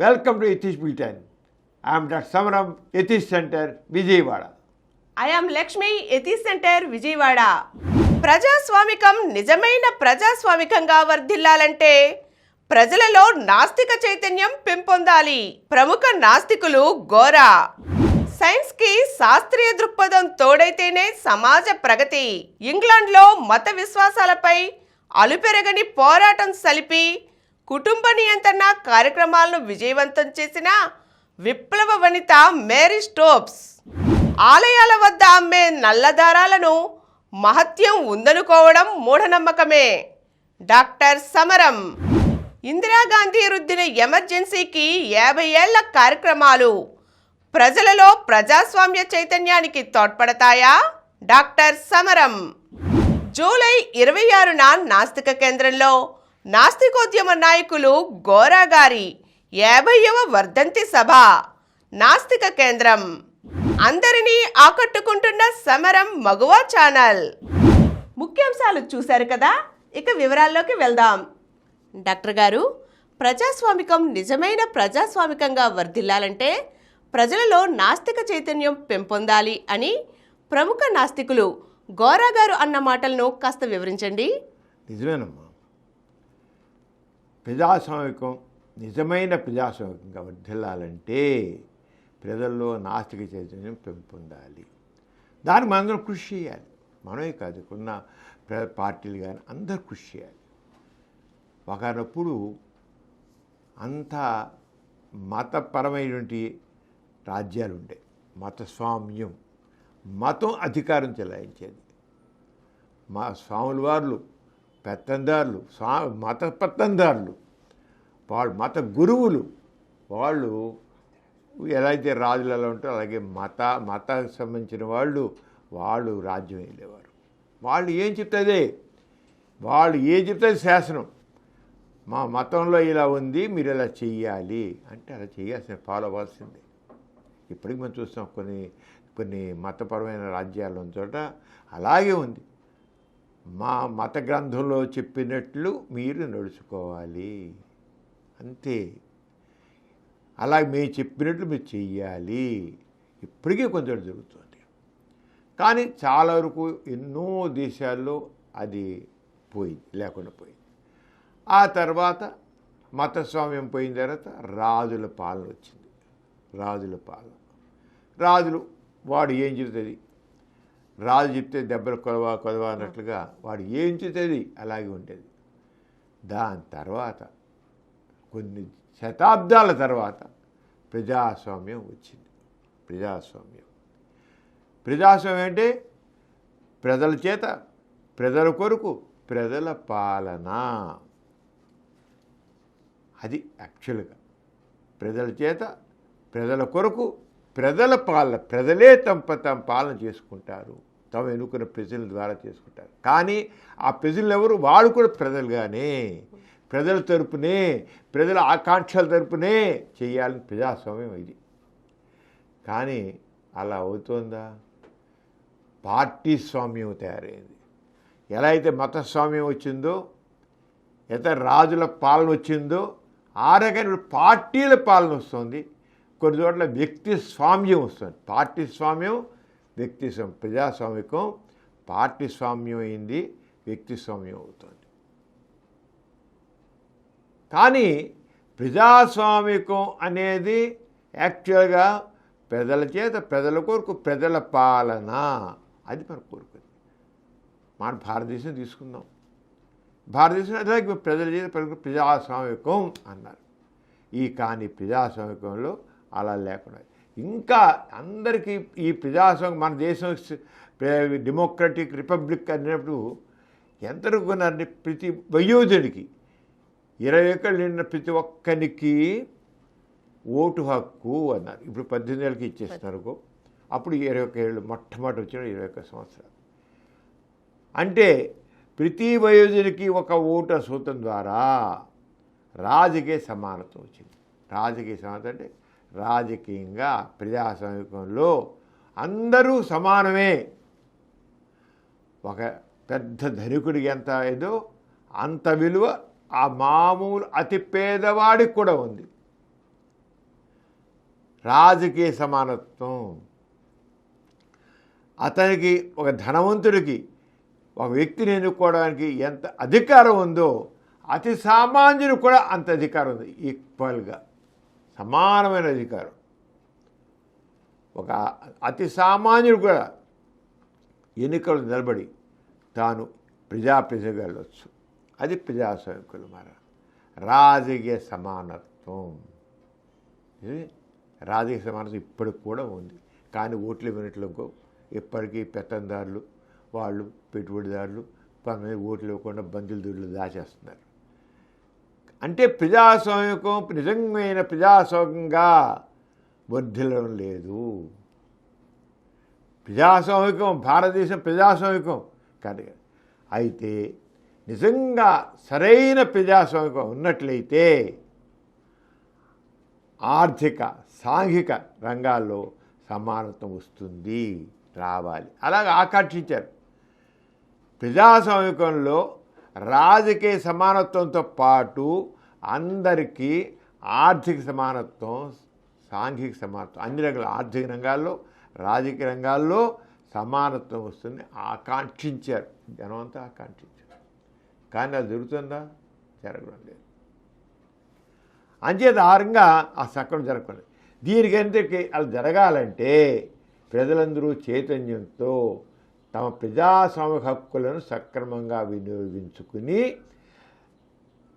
Welcome to Ethics Bulletin. I am Dr. Samaram, Ethics Center, Vijayawada. I am Lakshmi, Ethics Center, Vijayawada. ప్రజాస్వామికం నిజమైన ప్రజాస్వామికంగా వర్ధిల్లాలంటే ప్రజలలో నాస్తిక చైతన్యం పెంపొందాలి. ప్రముఖ నాస్తికులు గోరా. సైన్స్కి శాస్త్రీయ దృక్పథం తోడైతేనే సమాజ ప్రగతి. ఇంగ్లాండ్లో మత విశ్వాసాలపై అలుపెరగని పోరాటం సలిపి కుటుంబ నియంత్రణ కార్యక్రమాలను విజయవంతం చేసిన విప్లవ వనిత మేరీ స్టోప్స్. ఆలయాల వద్ద అమ్మే నల్లదారాలను మహత్యం ఉందనుకోవడం మూఢనమ్మకమే. డాక్టర్ సమరం. ఇందిరాగాంధీ రుద్దిన ఎమర్జెన్సీకి 50 ఏళ్ల కార్యక్రమాలు ప్రజలలో ప్రజాస్వామ్య చైతన్యానికి తోడ్పడతాయా? డాక్టర్ సమరం. జూలై 26న నాస్తిక కేంద్రంలో నాస్తికోద్యమ నాయకులు గోరా గారి 50వ వర్ధంతి సభ. నాస్తిక కేంద్రం. అందరినీ ఆకట్టుకుంటున్న సమరం మగువా ఛానల్. ముఖ్యాంశాలు చూశారు కదా, ఇక వివరాల్లోకి వెళ్దాం. డాక్టర్ గారు, ప్రజాస్వామికం నిజమైన ప్రజాస్వామికంగా వర్ధిల్లాలంటే ప్రజలలో నాస్తిక చైతన్యం పెంపొందాలి అని ప్రముఖ నాస్తికులు గోరా గారు అన్న మాటలను కాస్త వివరించండి. నిజమేనమ్మా. ప్రజాస్వామికం నిజమైన ప్రజాస్వామికంగా వర్ధిల్లాలంటే ప్రజల్లో నాస్తిక చైతన్యం పెంపొందాలి. దానికి మనందరం కృషి చేయాలి. మనమే కాదు, కొన్న పార్టీలు కానీ అందరూ కృషి చేయాలి. ఒకనప్పుడు అంతా మతపరమైనటువంటి రాజ్యాలు ఉండే, మతస్వామ్యం, మతం అధికారం చెలాయించేది. మా స్వాముల వారు పెత్తందారులు, మత పెత్తందారులు, వాళ్ళు మత గురువులు, వాళ్ళు ఎలా అయితే రాజులు ఎలా ఉంటారో అలాగే మతానికి సంబంధించిన వాళ్ళు రాజ్యం వెళ్ళేవారు. వాళ్ళు ఏం చెప్తే వాళ్ళు ఏం చెప్తే శాసనం. మా మతంలో ఇలా ఉంది, మీరు ఇలా చెయ్యాలి అంటే అలా చేయాల్సిన, ఫాలో అవ్వాల్సిందే. ఇప్పటికి మనం చూస్తాం కొన్ని మతపరమైన రాజ్యాల్లో చోట అలాగే ఉంది. మా మత గ్రంథంలో చెప్పినట్లు మీరు నడుచుకోవాలి, అంతే. అలాగే మేము చెప్పినట్లు మీరు చెయ్యాలి. ఇప్పటికీ కొంచెం జరుగుతుంది. కానీ చాలా వరకు ఎన్నో దేశాల్లో అది లేకుండా పోయింది. ఆ తర్వాత మతస్వామ్యం పోయిన తర్వాత రాజుల పాలన వచ్చింది. రాజులు వాడు ఏం చెబుతుంది, రాజు చెప్తే దెబ్బలు కొదవ అన్నట్లుగా వాడు ఏం చెబుతుంది అలాగే ఉండేది. దాని తర్వాత కొన్ని శతాబ్దాల తర్వాత ప్రజాస్వామ్యం వచ్చింది. ప్రజాస్వామ్యం అంటే ప్రజల చేత, ప్రజల కొరకు, ప్రజల పాలన. అది యాక్చువల్గా ప్రజల చేత, ప్రజల కొరకు, ప్రజల పాలన. ప్రజలే తమ పాలన చేసుకుంటారు, తమ ఎన్నుకున్న ప్రజల ద్వారా చేసుకుంటారు. కానీ ఆ ప్రజలు ఎవరు? వాళ్ళు కూడా ప్రజలుగానే, ప్రజల తరపునే, ప్రజల ఆకాంక్షల తరపునే చేయాలని ప్రజాస్వామ్యం ఇది. కానీ అలా అవుతుందా? పార్టీ స్వామ్యం తయారైంది. ఎలా అయితే మతస్వామ్యం వచ్చిందో, ఎంత రాజుల పాలన వచ్చిందో, ఆ రకమైన పార్టీల పాలన వస్తుంది. కొన్ని చోట్ల వ్యక్తి స్వామ్యం వస్తుంది. పార్టీ స్వామ్యం, వ్యక్తి స్వామ్యం. ప్రజాస్వామికం పార్టీ స్వామ్యం అయింది, వ్యక్తి స్వామ్యం అవుతుంది. కానీ ప్రజాస్వామికం అనేది యాక్చువల్గా ప్రజల చేత, ప్రజల కొరకు, ప్రజల పాలన. అది మన కోరుకుంది. మన భారతదేశం తీసుకుందాం. భారతదేశం అలాగే ప్రజల చేత ప్రజాస్వామికం అన్నారు. కానీ ప్రజాస్వామికంలో అలా లేకుండా ఇంకా అందరికీ ఈ ప్రజాస్వామ్యం, మన దేశం డెమోక్రటిక్ రిపబ్లిక్ అన్నప్పుడు ఎంతవరకు కొన్నారంటే ప్రతి వయోధుడికి 20 ఏళ్ళు నిండిన ప్రతి ఒక్కరికి ఓటు హక్కు అన్నారు. ఇప్పుడు 18 ఏళ్ళకి ఇచ్చేస్తున్నారు. అప్పుడు 21 ఏళ్ళు మొట్టమొదటి వచ్చిన 21 సంవత్సరాలు. అంటే ప్రతి వయోజనుడికి ఒక ఓటు సూత్రం ద్వారా రాజకీయ సమానత వచ్చింది. రాజకీయ సమానత అంటే రాజకీయంగా ప్రజాస్వామికంలో అందరూ సమానమే. ఒక పెద్ద ధనికుడికి ఎంత ఏదో అంత విలువ ఆ మామూలు అతి పేదవాడికి కూడా ఉంది. రాజకీయ సమానత్వం. అతనికి ఒక ధనవంతుడికి ఒక వ్యక్తిని ఎన్నుకోవడానికి ఎంత అధికారం ఉందో అతి సామాన్యుడు కూడా అంత అధికారం ఉంది. ఈక్వల్గా సమానమైన అధికారం. ఒక అతి సామాన్యుడు కూడా ఎన్నికలు నిలబడి తాను ప్రజాప్రతినిధిగా వెళ్ళవచ్చు. అది ప్రజాస్వామికులు మన రాజకీయ సమానత్వం. ఇది రాజకీయ సమానత్వం ఇప్పటికి కూడా ఉంది. కానీ ఓట్ల మినిట్లకు ఇప్పటికీ పెత్తందారులు, వాళ్ళు పెట్టుబడిదారులు కొంతమంది ఓట్లు ఇవ్వకుండా బంధువుల దూళ్ళు దాచేస్తున్నారు. అంటే ప్రజాస్వామికం నిజమైన ప్రజాస్వామ్యంగా వర్ధిల్లడం లేదు. ప్రజాస్వామికం భారతదేశం ప్రజాస్వామికం కాదు. అయితే నిజంగా సరైన ప్రజాస్వామికం ఉన్నట్లయితే ఆర్థిక సాంఘిక రంగాల్లో సమానత్వం వస్తుంది, రావాలి. అలాగే ఆకాంక్షించారు. ప్రజాస్వామికంలో రాజకీయ సమానత్వంతో పాటు అందరికీ ఆర్థిక సమానత్వం, సాంఘిక సమానత్వం, అన్ని రంగాలు ఆర్థిక రంగాల్లో రాజకీయ రంగాల్లో సమానత్వం వస్తుంది ఆకాంక్షించారు. జనం అంతా ఆకాంక్షించారు. కానీ అది జరుగుతుందా? జరగడం లేదు. అంచేత ఆరంగా ఆ సక్రమం జరగలేదు. దీనికంతకి అది జరగాలంటే ప్రజలందరూ చైతన్యంతో తమ ప్రజాస్వామిక హక్కులను సక్రమంగా వినియోగించుకుని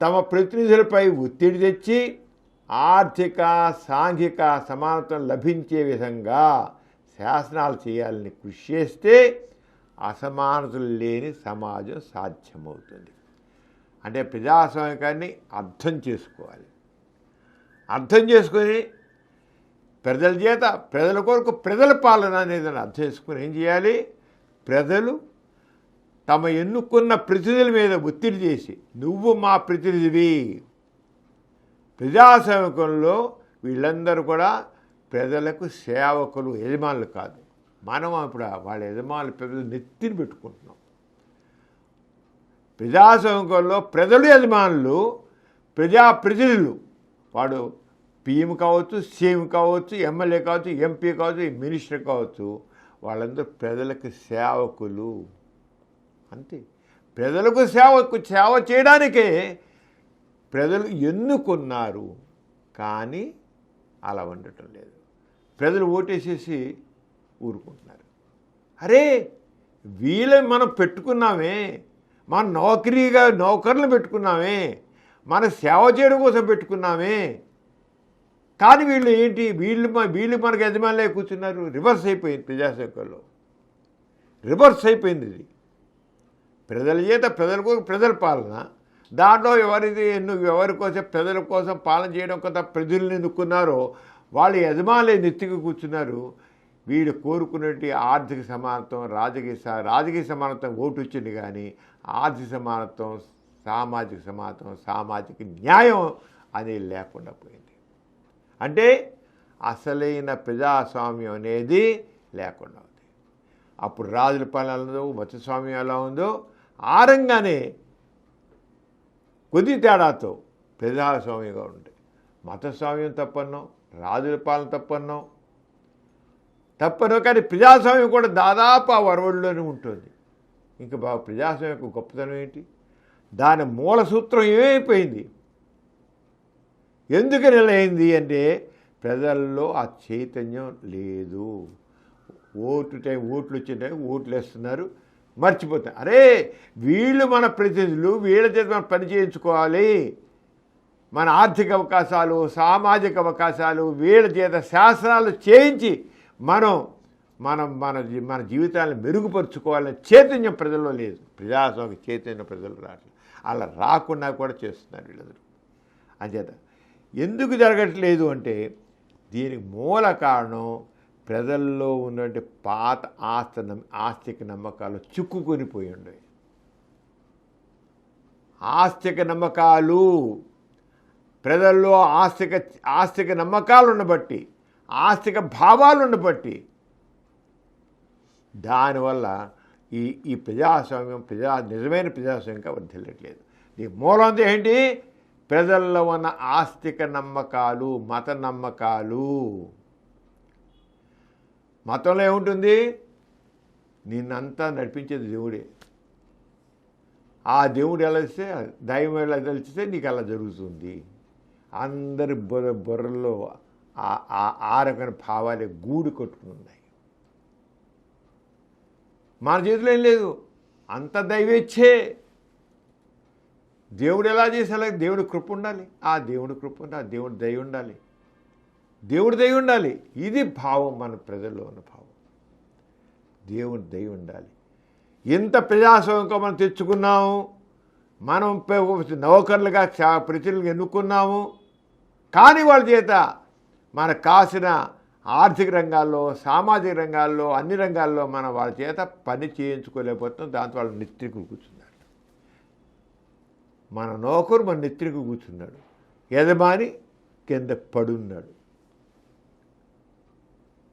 తమ ప్రతినిధులపై ఒత్తిడి తెచ్చి ఆర్థిక సాంఘిక సమానత్వం లభించే విధంగా శాసనాలు చేయాలని కృషి చేస్తే అసమానతలు లేని సమాజం సాధ్యమవుతుంది. అంటే ప్రజాస్వామికాన్ని అర్థం చేసుకోవాలి. అర్థం చేసుకొని ప్రజల చేత ప్రజల కొరకు ప్రజల పాలన అనేది అర్థం చేసుకుని ఏం చేయాలి? ప్రజలు తమ ఎన్నుకున్న ప్రతినిధుల మీద ఒత్తిడి చేసి నువ్వు మా ప్రతినిధివి. ప్రజాస్వామికంలో వీళ్ళందరూ కూడా ప్రజలకు సేవకులు, యజమానులు కాదు. మనం ఇప్పుడు వాళ్ళ యజమానులు ప్రజలు నెత్తిని పెట్టుకుంటున్నాం. ప్రజాస్వామికంలో ప్రజలు యజమానులు, ప్రజాప్రతినిధులు. వాడు పిఎం కావచ్చు, సీఎం కావచ్చు, ఎమ్మెల్యే కావచ్చు, ఎంపీ కావచ్చు, మినిస్టర్ కావచ్చు, వాళ్ళందరూ ప్రజలకు సేవకులు. అంతే. ప్రజలకు సేవ చేయడానికే ప్రజలు ఎన్నుకున్నారు. కానీ అలా ఉండటం లేదు. ప్రజలు ఓటేసేసి ఊరుకుంటున్నారు. అరే వీళ్ళని మనం పెట్టుకున్నామే, మన నౌకర్లను పెట్టుకున్నామే, మన సేవ చేయడం కోసం పెట్టుకున్నామే. కానీ వీళ్ళు ఏంటి? వీళ్ళు మనకు యజమానులే కూర్చున్నారు. రివర్స్ అయిపోయింది. ప్రజాస్వామ్యంలో రివర్స్ అయిపోయింది. ఇది ప్రజల చేత ప్రజలకు ప్రజల పాలన. దాంట్లో ఎవరి కోసం ప్రజల కోసం పాలన చేయడం కొంత ప్రజలను ఎన్నుకున్నారో వాళ్ళు యజమానులే నెత్తికి కూర్చున్నారు. వీళ్ళు కోరుకున్నట్టు ఆర్థిక సమానత్వం, రాజకీయ సమానత్వం ఓటు వచ్చింది. కానీ ఆర్థిక సమానత్వం, సామాజిక సమానత్వం, సామాజిక న్యాయం అనేది లేకుండా పోయింది. అంటే అసలైన ప్రజాస్వామ్యం అనేది లేకుండా ఉంది. అప్పుడు రాజుల పాలన ఎలా ఉందో, మతస్వామ్యం ఎలా ఉందో ఆ రంగానే కొద్ది తేడాతో ప్రజాస్వామ్యంగా ఉంటాయి. మతస్వామ్యం తప్పన్నాం, రాజుల పాలన తప్పన్నాం, కానీ ప్రజాస్వామ్యం కూడా దాదాపు ఆ వరవడిలోనే ఉంటుంది. ఇంకా ప్రజాస్వామ్యం యొక్క గొప్పతనం ఏంటి? దాని మూల సూత్రం ఏమైపోయింది? ఎందుకని ఇలా అయింది అంటే ప్రజల్లో ఆ చైతన్యం లేదు. ఓట్లు వచ్చిన టైం ఓట్లు వేస్తున్నారు, మర్చిపోతారు. అరే వీళ్ళు మన ప్రతినిధులు, వీళ్ళ చేత మనం పని చేయించుకోవాలి. మన ఆర్థిక అవకాశాలు, సామాజిక అవకాశాలు వీళ్ళ చేత శాసనాలు చేయించి మనం మనం మన మన జీవితాలను మెరుగుపరుచుకోవాలనే చైతన్యం ప్రజల్లో లేదు. ప్రజాస్వామ్య చైతన్యం ప్రజలు రావట్లేదు. అలా రాకుండా కూడా చేస్తున్నారు వీళ్ళందరూ. అంచేత ఎందుకు జరగట్లేదు అంటే దీనికి మూల కారణం ప్రజల్లో ఉన్నటువంటి పాత ఆస్తిక నమ్మకాలు చిక్కుకొని పోయి ఉండేవి. ఆస్తిక నమ్మకాలు ప్రజల్లో ఆస్తిక నమ్మకాలు ఉండబట్టి, ఆస్తిక భావాలు ఉండబట్టి దానివల్ల ఈ ప్రజాస్వామ్యం నిజమైన ప్రజాస్వామ్యంగా వర్ధిల్లట్లేదు. దీని మూలం ఏంటి? ప్రజల్లో ఉన్న ఆస్తిక నమ్మకాలు, మత నమ్మకాలు. మతంలో ఏముంటుంది? నిన్నంతా నడిపించేది దేవుడే. ఆ దేవుడు ఎలా ఇస్తే, దైవం ఎలా తెలిస్తే నీకు అలా జరుగుతుంది. అందరి బుర్రల్లో ఆ రకమైన భావాలే గూడు కొట్టుకుని ఉన్నాయి. మన చేతిలో ఏం లేదు, అంత దైవేచ్ఛే. దేవుడు ఎలా చేసేలా దేవుడి కృప ఉండాలి, ఆ దేవుడి కృప ఉండాలి, దేవుడి దయ ఉండాలి, దేవుడి దయ ఉండాలి. ఇది భావం, మన ప్రజల్లో ఉన్న భావం. దేవుడి దయ ఉండాలి. ఎంత ప్రజాస్వామ్యంగా మనం తెచ్చుకున్నాము, మనం నౌకర్లుగా ప్రజలకు ఎన్నుకున్నాము. కానీ వాళ్ళ చేత మనకు కాసిన ఆర్థిక రంగాల్లో, సామాజిక రంగాల్లో, అన్ని రంగాల్లో మనం వాళ్ళ చేత పని చేయించుకోలేకపోతున్నాం. దాంతో వాళ్ళు నెత్తికి కూర్చున్నారు. మన నౌకరు మన నెత్తికి కూర్చున్నాడు, యజమాని కింద పడున్నాడు.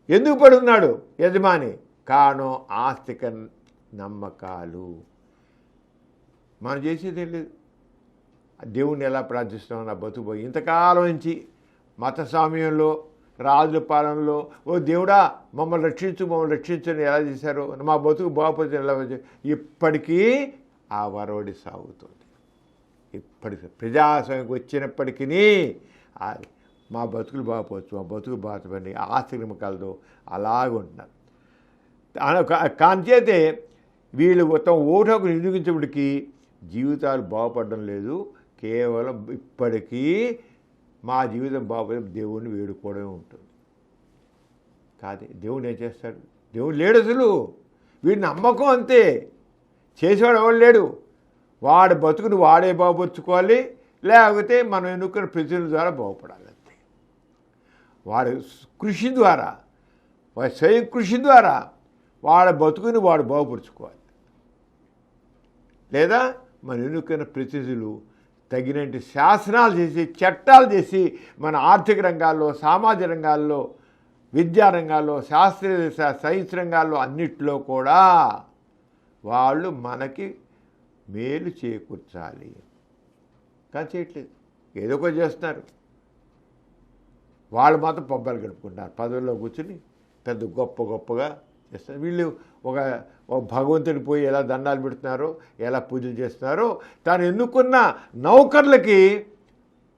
ఎందుకు పడున్నాడు యజమాని? కారణం ఆస్తిక నమ్మకాలు. మనం చేసేది ఏం లేదు. దేవుణ్ణి ఎలా ప్రార్థిస్తున్నాం? నా బతుకుపోయి ఇంతకాలం నుంచి మత స్వామ్యంలో, రాజుల పాలనలో, ఓ దేవుడా మమ్మల్ని రక్షించు, మమ్మల్ని రక్షించని ఎలా చేశారో, మా బతుకు బాగుపోతే ఎలా ఇప్పటికీ ఆ వరవడి సాగుతుంది. ఇప్పటికీ ప్రజాస్వామ్యం వచ్చినప్పటికీ మా బతుకులు బాగుపోవచ్చు, మా బతుకు బాగుపడి ఆస్తిక నమ్మకాలతో అలాగుంటున్నారు. కాంచేతే వీళ్ళు మొత్తం ఓటుకు నిరూపించేప్పటికీ జీవితాలు బాగుపడడం లేదు. కేవలం ఇప్పటికీ మా జీవితం బాగుపడే దేవుడిని వేడుకోవడమే ఉంటుంది. కాదు, దేవుడు ఏం చేస్తాడు? దేవుడు లేడు అసలు. వీడి నమ్మకం అంతే. చేసేవాడు ఎవడు లేడు. వాడి బతుకుని వాడే బాగుపరుచుకోవాలి, లేకపోతే మనం ఎన్నుకున్న ప్రజల ద్వారా బాగుపడాలి అంతే. వాడి కృషి ద్వారా, వాడి స్వయం కృషి ద్వారా వాడి బతుకుని వాడు బాగుపరుచుకోవాలి. లేదా మన ఎన్నుకున్న ప్రతినిధులు తగినట్టు శాసనాలు చేసి, చట్టాలు చేసి, మన ఆర్థిక రంగాల్లో, సామాజిక రంగాల్లో, విద్యా రంగాల్లో, శాస్త్రీయ సైన్స్ రంగాల్లో అన్నిట్లో కూడా వాళ్ళు మనకి మేలు చేకూర్చాలి. కానీ చేయట్లేదు, ఏదో ఒకటి చేస్తున్నారు. వాళ్ళు మాత్రం పబ్బాలు గడుపుకుంటారు, పదవుల్లో కూర్చుని పెద్ద గొప్పగా చేస్తారు. వీళ్ళు ఒక భగవంతుడికి పోయి ఎలా దండాలు పెడుతున్నారో, ఎలా పూజలు చేస్తున్నారో, తాను ఎన్నుకున్న నౌకర్లకి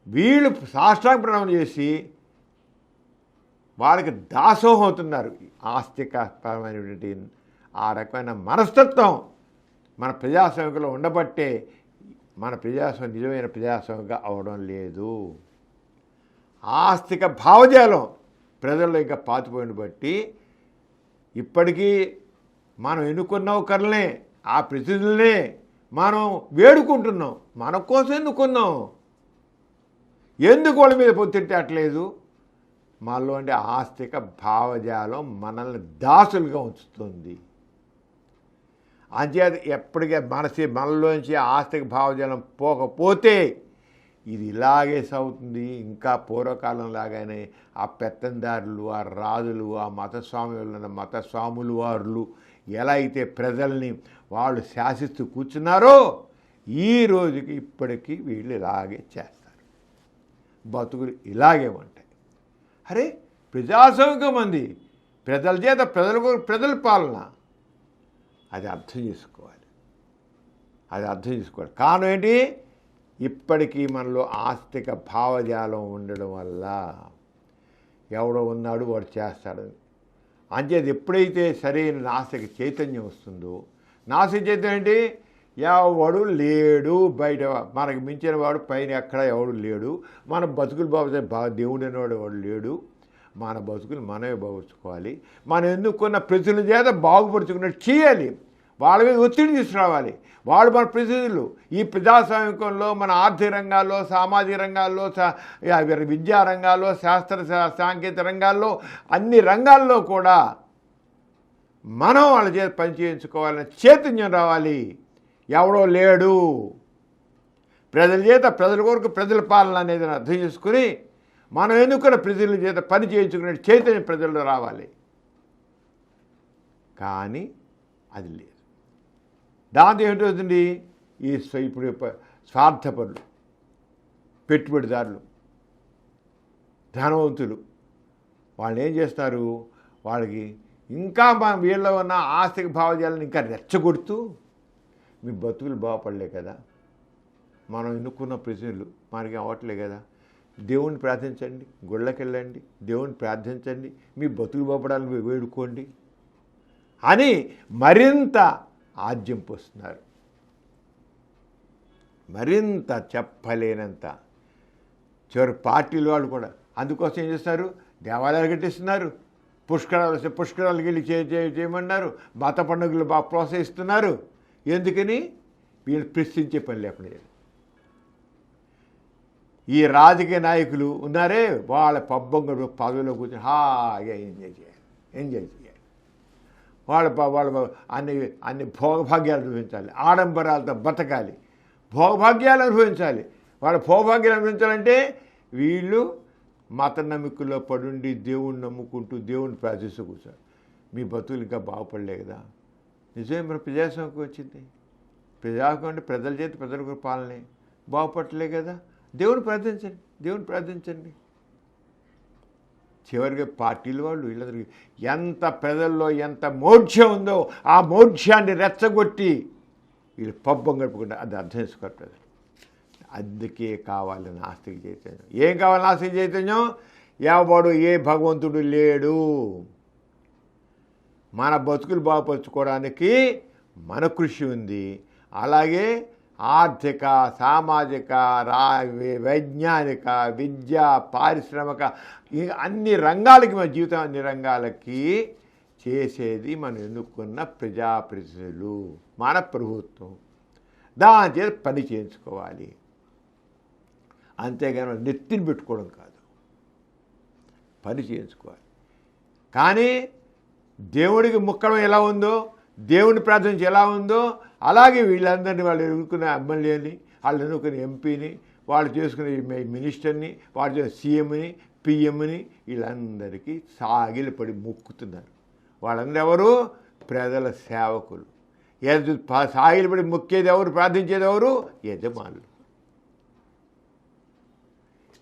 వీళ్ళు సాష్టాంగ ప్రణామం చేసి వాళ్ళకి దాసోహం అవుతున్నారు. ఆస్తికపరమైనటువంటి ఆ రకమైన మనస్తత్వం మన ప్రజాస్వామ్యంలో ఉండబట్టే మన ప్రజాస్వామ్యం నిజమైన ప్రజాస్వామ్యంగా అవడం లేదు. ఆస్తిక భావజాలం ప్రజల్లో ఇంకా పాతిపోయిన బట్టి ఇప్పటికీ మనం ఎన్నుకున్న నౌకర్లనే, ఆ ప్రతినిధులనే మనం వేడుకుంటున్నాం. మన కోసం ఎన్నుకున్నాం. ఎందుకు వాళ్ళ మీద పొత్తిట్టట్లేదు? మనలో అంటే ఆస్తిక భావజాలం మనల్ని దాసులుగా ఉంచుతుంది. అంచేత ఎప్పటికీ మనలోంచి ఆస్తిక భావజాలం పోకపోతే ఇది ఇలాగే సాగుతుంది. ఇంకా పూర్వకాలం లాగానే ఆ పెత్తందారులు, ఆ రాజులు, ఆ మతస్వాములు, మతస్వాములు వారులు ఎలా అయితే ప్రజల్ని వాళ్ళు శాసిస్తూ కూర్చున్నారో ఈ రోజుకి ఇప్పటికీ వీళ్ళు ఇలాగే చేస్తారు. బతుకులు ఇలాగే ఉంటాయి. అరే ప్రజాస్వామ్యం మంది ప్రజల చేత ప్రజల పాలన, అది అర్థం చేసుకోవాలి. కారణం ఏంటి? ఇప్పటికీ మనలో ఆస్తిక భావజాలం ఉండడం వల్ల ఎవడో ఉన్నాడు వాడు చేస్తాడని. అంచేది ఎప్పుడైతే సరైన నాస్తిక చైతన్యం వస్తుందో, నాస్తిక చైతన్యం ఏంటి? ఎవడు లేడు బయట, మనకు మించిన వాడు పైన ఎక్కడ ఎవడు లేడు, మన బతుకులు దేవుడు అనేవాడు ఎవడు లేడు, మన బతుకులు మనమే బాగుపరుచుకోవాలి. మనం ఎన్నుకున్న ప్రజల చేత బాగుపరుచుకున్నట్టు చేయాలి. వాళ్ళ మీద ఒత్తిడి తీసుకురావాలి. వాళ్ళు మన ప్రతినిధులు. ఈ ప్రజాస్వామ్యంలో మన ఆర్థిక రంగాల్లో, సామాజిక రంగాల్లో, విద్యా రంగాల్లో, సాంకేతిక రంగాల్లో, అన్ని రంగాల్లో కూడా మనం వాళ్ళ చేత పని చేయించుకోవాలని చైతన్యం రావాలి. ఎవడో లేడు, ప్రజల చేత ప్రజల కొరకు ప్రజల పాలన అనేది అర్థం చేసుకుని మనం ఎన్నుకున్న ప్రజల చేత పని చేయించుకునే చైతన్యం ప్రజల్లో రావాలి. కానీ అది లేదు. దాంతో ఏమిటవుతుంది? ఇప్పుడు స్వార్థపరులు, పెట్టుబడిదారులు, ధనవంతులు వాళ్ళు ఏం చేస్తారు? వాళ్ళకి ఇంకా మన వీళ్ళలో ఉన్న ఆస్తిక భావజాలను ఇంకా రెచ్చగొడుతూ మీ బతుకులు బాగుపడలే కదా, మనం ఎన్నుకున్న ప్రజలు మనకి అవ్వట్లే కదా, దేవుణ్ణి ప్రార్థించండి, గుళ్ళకి వెళ్ళండి, దేవుణ్ణి ప్రార్థించండి, మీ బతుకులు బాగుపడాలని వేడుకోండి అని మరింత ఆజ్యంపోస్తున్నారు. మరింత చెప్పలేనంత. చివరి పార్టీల వాళ్ళు కూడా అందుకోసం ఏం చేస్తున్నారు, దేవాలయాలు కట్టిస్తున్నారు, పుష్కరాలకు వెళ్ళి చేయమన్నారు, మత పండుగలు బాగా ప్రోత్సహిస్తున్నారు. ఎందుకని? వీళ్ళు ప్రశ్నించే పని లేకుండా. ఈ రాజకీయ నాయకులు ఉన్నారే, వాళ్ళ పబ్బం పదవిలో కూర్చొని హాయిగా ఎంజాయ్ చేయాలి. వాళ్ళ అన్ని భోగభాగ్యాలు అనుభవించాలి, ఆడంబరాలతో బతకాలి, భోగభాగ్యాలు అనుభవించాలి. వాళ్ళ భోగభాగ్యాలు అనుభవించాలంటే వీళ్ళు మత నమ్మికల్లో పడుండి దేవుణ్ణి నమ్ముకుంటూ దేవుణ్ణి ప్రార్థిస్తూ కూర్చోరు. మీ బతుకులు ఇంకా బాగుపడలే కదా. నిజమే, మన ప్రజాస్వామ్యం వచ్చింది. ప్రజాస్వామ్యం అంటే ప్రజల చేతి ప్రజలకు పాలనే, బాగుపడలే కదా. దేవుని ప్రార్థించండి. చివరిగా పార్టీల వాళ్ళు వీళ్ళందరికీ ఎంత ప్రజల్లో ఎంత మౌఢ్యం ఉందో ఆ మౌఢ్యాన్ని రెచ్చగొట్టి వీళ్ళు పబ్బం గడుపుకుంటారు. అది అర్థం చేసుకోరు ప్రజలు. అందుకే కావాలి నాస్తిక చైతన్యం. ఏం కావాలి నాస్తిక చైతన్యం? ఎవడు ఏ భగవంతుడు లేడు. మన బతుకులు బాగుపరుచుకోవడానికి మన కృషి ఉంది. అలాగే ఆర్థిక, సామాజిక, వైజ్ఞానిక, విద్య, పారిశ్రామిక అన్ని రంగాలకి, మన జీవితం అన్ని రంగాలకి చేసేది మనం ఎన్నుకున్న ప్రజాప్రతినిధులు, మన ప్రభుత్వం. దాని చేత పని చేయించుకోవాలి. అంతేగాని నెత్తిని పెట్టుకోవడం కాదు, పని చేయించుకోవాలి. కానీ దేవుడికి ముక్కడం ఎలా ఉందో, దేవుని ప్రార్థించి ఎలా ఉందో, అలాగే వీళ్ళందరినీ వాళ్ళు ఎన్నుకునే ఎమ్మెల్యేని, వాళ్ళు ఎన్నుకునే ఎంపీని, వాళ్ళు చేసుకునే మినిస్టర్ని, వాళ్ళు చేసుకునే సీఎంని, పిఎంని వీళ్ళందరికీ సాగిలపడి మొక్కుతున్నారు. వాళ్ళందరూ ఎవరు? ప్రజల సేవకులు. సాగిలపడి మొక్కేది ఎవరు? ప్రార్థించేది ఎవరు? యజమానులు.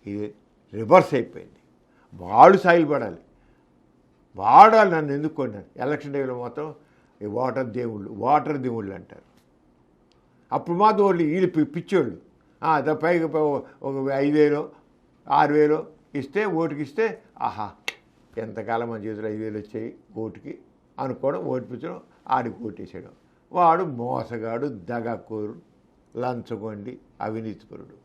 ఇది రివర్స్ అయిపోయింది. వాళ్ళు సాగిలపడాలి. వాడాలి. నన్ను ఎందుకున్నారు ఎలక్షన్ టైంలో మొత్తం ఈ వాటర్ దేవుళ్ళు అంటారు. అప్పుడు మాత్రం వాళ్ళు వీళ్ళు పిచ్చోళ్ళు. పైకి ఒక 5,000 6,000 ఇస్తే, ఓటుకి ఇస్తే ఆహా ఎంతకాలం మన చేతులు 5,000 వచ్చాయి ఓటుకి అనుకోవడం, ఓటిపించడం, ఆడికి ఓటేసేయడం. వాడు మోసగాడు, దగాకోరు, లంచగొండి, అవినీతిపరుడు.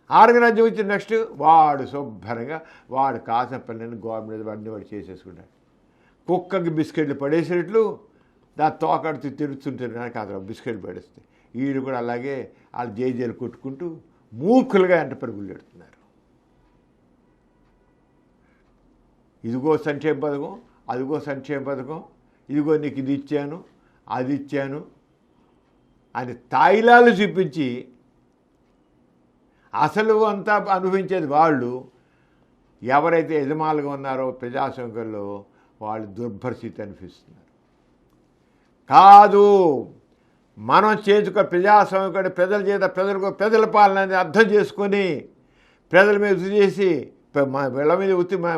ఆర్గనైజ్ వచ్చిన నెక్స్ట్ వాడు శుభ్రంగా వాడు కాసిన పనులను గవర్నమెంట్ అన్నీ వాడు చేసేసుకుంటాడు. కుక్కకి బిస్కెట్లు పడేసేట్లు దాని తోకడుతూ తిరుగుతుంటారు. నాకు అతను బిస్కెట్లు పడేస్తాయి. వీళ్ళు కూడా అలాగే వాళ్ళు జేజేలు కొట్టుకుంటూ మూర్ఖులుగా ఎంట పరుగులు పెడుతున్నారు. ఇదిగో సంక్షేమ పథకం, అదిగో సంక్షేమ పథకం, ఇదిగో నీకు ఇది ఇచ్చాను, అది ఇచ్చాను అని తాయిలాలు చూపించి అసలు అంతా అనుభవించేది వాళ్ళు. ఎవరైతే యజమానులుగా ఉన్నారో ప్రజాస్వామ్యంలో వాళ్ళు దుర్భరస్థితి అనిపిస్తున్నారు. కాదు, మనం చేసుకున్న ప్రజాస్వామ్యం ప్రజల చేత ప్రజల పాలన అనేది అర్థం చేసుకొని ప్రజల మీద ఒత్తిడి చేసి, వీళ్ళ మీద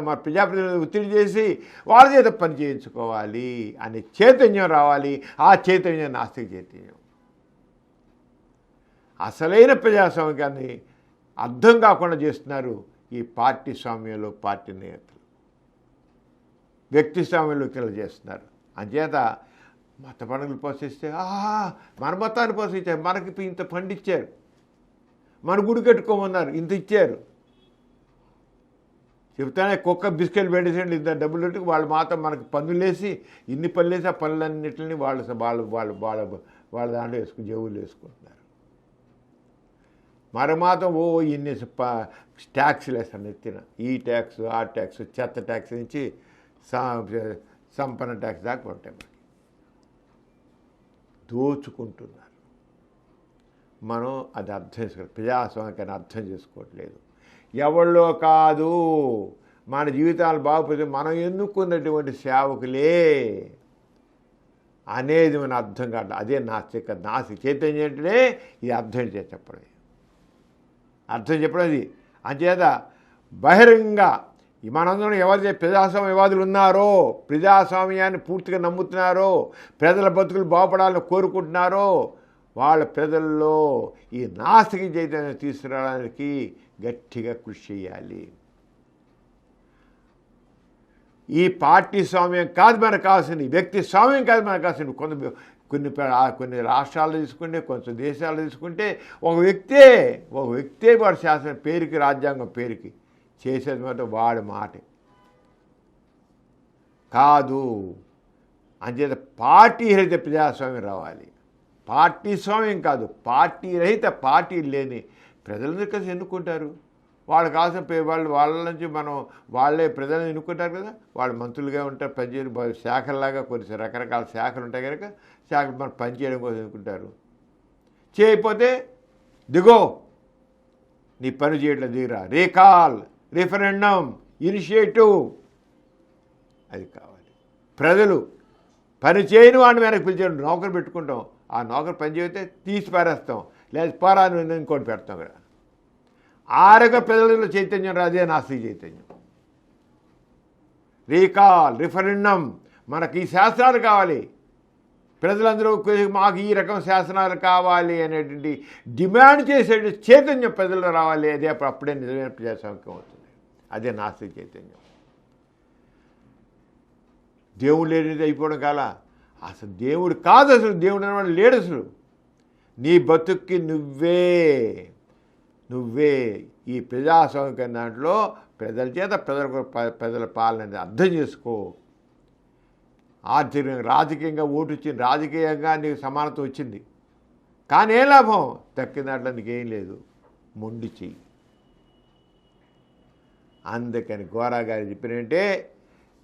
మా ప్రజాప్రతినిధుల మీద ఒత్తిడి చేసి వాళ్ళ చేత పని చేయించుకోవాలి అనే చైతన్యం రావాలి. ఆ చైతన్యం నాస్తిక చైతన్యం. అసలైన ప్రజాస్వామ్యాన్ని అర్థం కాకుండా చేస్తున్నారు ఈ పార్టీ స్వామ్యంలో పార్టీ నేతలు. వ్యక్తి స్వామ్యంలోకి వెళ్ళి చేస్తున్నారు. అంచేత మత పండుగలు పోషిస్తే మన మతాన్ని పోషించారు, మనకి ఇంత పండిచ్చారు, మన గుడి కట్టుకోమన్నారు, ఇంత ఇచ్చారు. చెప్తానే కుక్క బిస్కెట్ పెట్టేసేయండి, ఇంత డబ్బులు పెట్టి వాళ్ళు మాత్రం మనకు పన్నులేసి ఇన్ని పనులేసి ఆ పనులన్నింటినీ వాళ్ళ దాంట్లో వేసుకుని జేబులు వేసుకుంటున్నారు. మరి మాత్రం ఇన్ని ట్యాక్స్లు వేస్తారు నెత్తిన. ఈ ట్యాక్స్, ఆ ట్యాక్స్, చెత్త ట్యాక్స్ నుంచి సంపన్న ట్యాక్స్ దాకా ఉంటాయి. మనకి దోచుకుంటున్నారు. మనం అది అర్థం చేసుకోవాలి. ప్రజాస్వామ్యాన్ని అర్థం చేసుకోవట్లేదు. ఎవళ్ళో కాదు, మన జీవితాలు బాగుపడి మనం ఎన్నుకున్నటువంటి సేవకులే అనేది మన అర్థం కాదు. అదే నాస్తిక చైతన్యం అంటే ఇది అర్థం చెప్పడం. అది అంచేత బహిరంగ ఈ మనందరం ఎవరైతే ప్రజాస్వామ్యవాదులు ఉన్నారో, ప్రజాస్వామ్యాన్ని పూర్తిగా నమ్ముతున్నారో, ప్రజల బతుకులు బాగుపడాలని కోరుకుంటున్నారో, వాళ్ళ ప్రజల్లో ఈ నాస్తిక చైతన్యం తీసుకురావడానికి గట్టిగా కృషి చేయాలి. ఈ పార్టీ స్వామ్యం కాదు మనకు కావాల్సింది, వ్యక్తి స్వామ్యం కాదు మనకు కావాల్సింది. కొన్ని రాష్ట్రాలు తీసుకుంటే, కొంచెం దేశాలు తీసుకుంటే ఒక వ్యక్తే వాడు శాసనం పేరుకి, రాజ్యాంగం పేరుకి చేసేది మాత్రం వాడి మాట కాదు. అంచేత పార్టీ రహిత ప్రజాస్వామ్యం రావాలి. పార్టీ స్వామ్యం కాదు, పార్టీ రహిత, పార్టీ లేని ప్రజలందరూ కలిసి ఎన్నుకుంటారు. వాళ్ళు కావాల్సిన వాళ్ళ నుంచి వాళ్ళే ప్రజలను ఎన్నుకుంటారు కదా, వాళ్ళు మంత్రులుగా ఉంటారు, పనిచేయడం శాఖల్లాగా కొన్ని రకరకాల శాఖలు ఉంటాయి కనుక శాఖలు మనం పనిచేయడం కోసం ఎన్నుకుంటారు. చేయకపోతే దిగో, నీ పని చేయట్లేదు, దిగురా, రీకాల్, రిఫరెండం, ఇనిషియేటివ్, అది కావాలి. ప్రజలు పని చేయని వాడిని వెనక్కి పిలిచాడు, నౌకరు పెట్టుకుంటాం, ఆ నౌకరు పని చేస్తే తీసి పారేస్తాం, లేదా పారాను ఇంకోటి పెడతాం కదా. ఆరగ ప్రజలలో చైతన్యం రాదే నాస్తిక చైతన్యం. రీకాల్, రిఫరెండం, మనకి ఈ శాసనాలు కావాలి, ప్రజలందరూ మాకు ఈ రకం శాసనాలు కావాలి అనేటువంటి డిమాండ్ చేసే చైతన్యం ప్రజల్లో రావాలి. అదే అప్పుడే నిజమైన ప్రజాస్వామ్యం అవుతుంది. అదే నాస్తిక చైతన్యం. దేవుడు లేనిది అయిపోవడం కాల, అసలు దేవుడు కాదు, అసలు దేవుడు అనేవాడు లేడు. అసలు నీ బతుక్కి నువ్వే ఈ ప్రజాస్వామిక దాంట్లో ప్రజల చేత ప్రజల పాలన అర్థం చేసుకో. ఆర్థికంగా, రాజకీయంగా ఓటు వచ్చింది, రాజకీయంగా నీకు సమానత వచ్చింది, కానీ ఏ లాభం? తక్కిన దాంట్లో నీకేం లేదు, మొండి చెయ్యి. అందుకని గోరా గారు చెప్పినంటే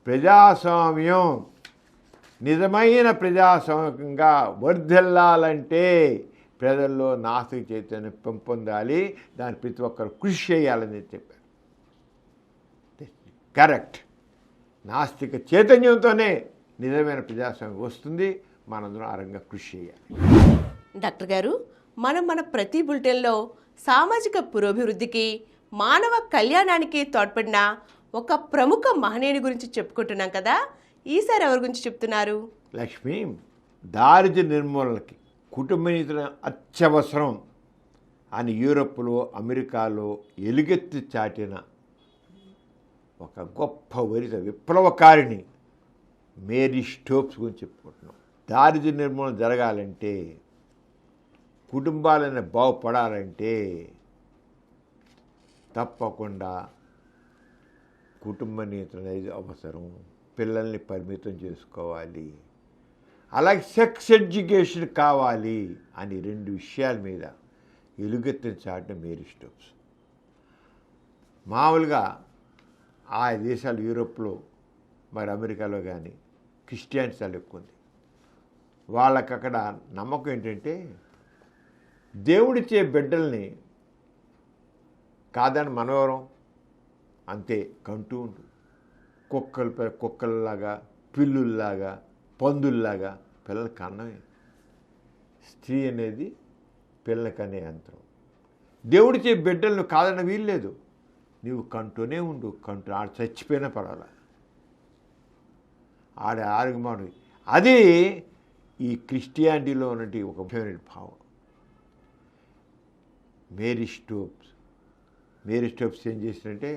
ప్రజాస్వామ్యం నిజమైన ప్రజాస్వామ్యంగా వర్ధిల్లాలంటే ప్రజల్లో నాస్తిక చైతన్యం పెంపొందాలి, దాని ప్రతి ఒక్కరు కృషి చేయాలని చెప్పారు. కరెక్ట్. నాస్తిక చైతన్యంతోనే నిజమైన ప్రజాస్వామ్యం వస్తుంది. మనందరం ఆ రంగంగా కృషి చేయాలి. డాక్టర్ గారు, మన ప్రతి బులెటిన్లో సామాజిక పురోభివృద్ధికి, మానవ కళ్యాణానికి తోడ్పడిన ఒక ప్రముఖ మహనీయుని గురించి చెప్పుకుంటున్నాం కదా, ఈసారి ఎవరి గురించి చెప్తున్నారు? లక్ష్మి, దారిద్ర్య నిర్మూలనకి కుటుంబ నీతుల అత్యవసరం అని యూరోప్లో, అమెరికాలో ఎలుగెత్తి చాటిన ఒక గొప్ప విప్లవకారిణి మేరీ స్టోక్స్ గురించి చెప్పుకుంటున్నాం. దారిద్ర్య నిర్మూలన జరగాలంటే, కుటుంబాలను బాగుపడాలంటే తప్పకుండా కుటుంబ నీతులు అనేది అవసరం. పిల్లల్ని పరిమితం చేసుకోవాలి, అలాగే సెక్స్ ఎడ్యుకేషన్ కావాలి అని 2 విషయాల మీద ఎలుగెత్తిన చాటిన మేరీ స్టోక్స్. మామూలుగా ఆ దేశాలు, యూరోప్లో మరి అమెరికాలో కానీ క్రిస్టియన్స్ చాలా ఎక్కువ ఉంది. వాళ్ళకి అక్కడ నమ్మకం ఏంటంటే దేవుడిచ్చే బిడ్డల్ని కాదని మనవరం అంతే కంటూ ఉండు. కుక్కల్లాగా, పిల్లుల్లాగా, పందుల్లాగా పిల్లలు కన్నమే. స్త్రీ అనేది పిల్లలకనే యంత్రం. దేవుడిచ్చే బిడ్డలను కాదన్న వీల్లేదు, నీవు కంటూనే ఉండు. ఆడ చచ్చిపోయినా పర్వాలా, ఆడ ఆరోగ్యమాడు. అది ఈ క్రిస్టియానిటీలో ఉన్నటువంటి ఒక ముఖ్యమైన భావం. మేరీ స్టోక్స్ ఏం చేసినంటే,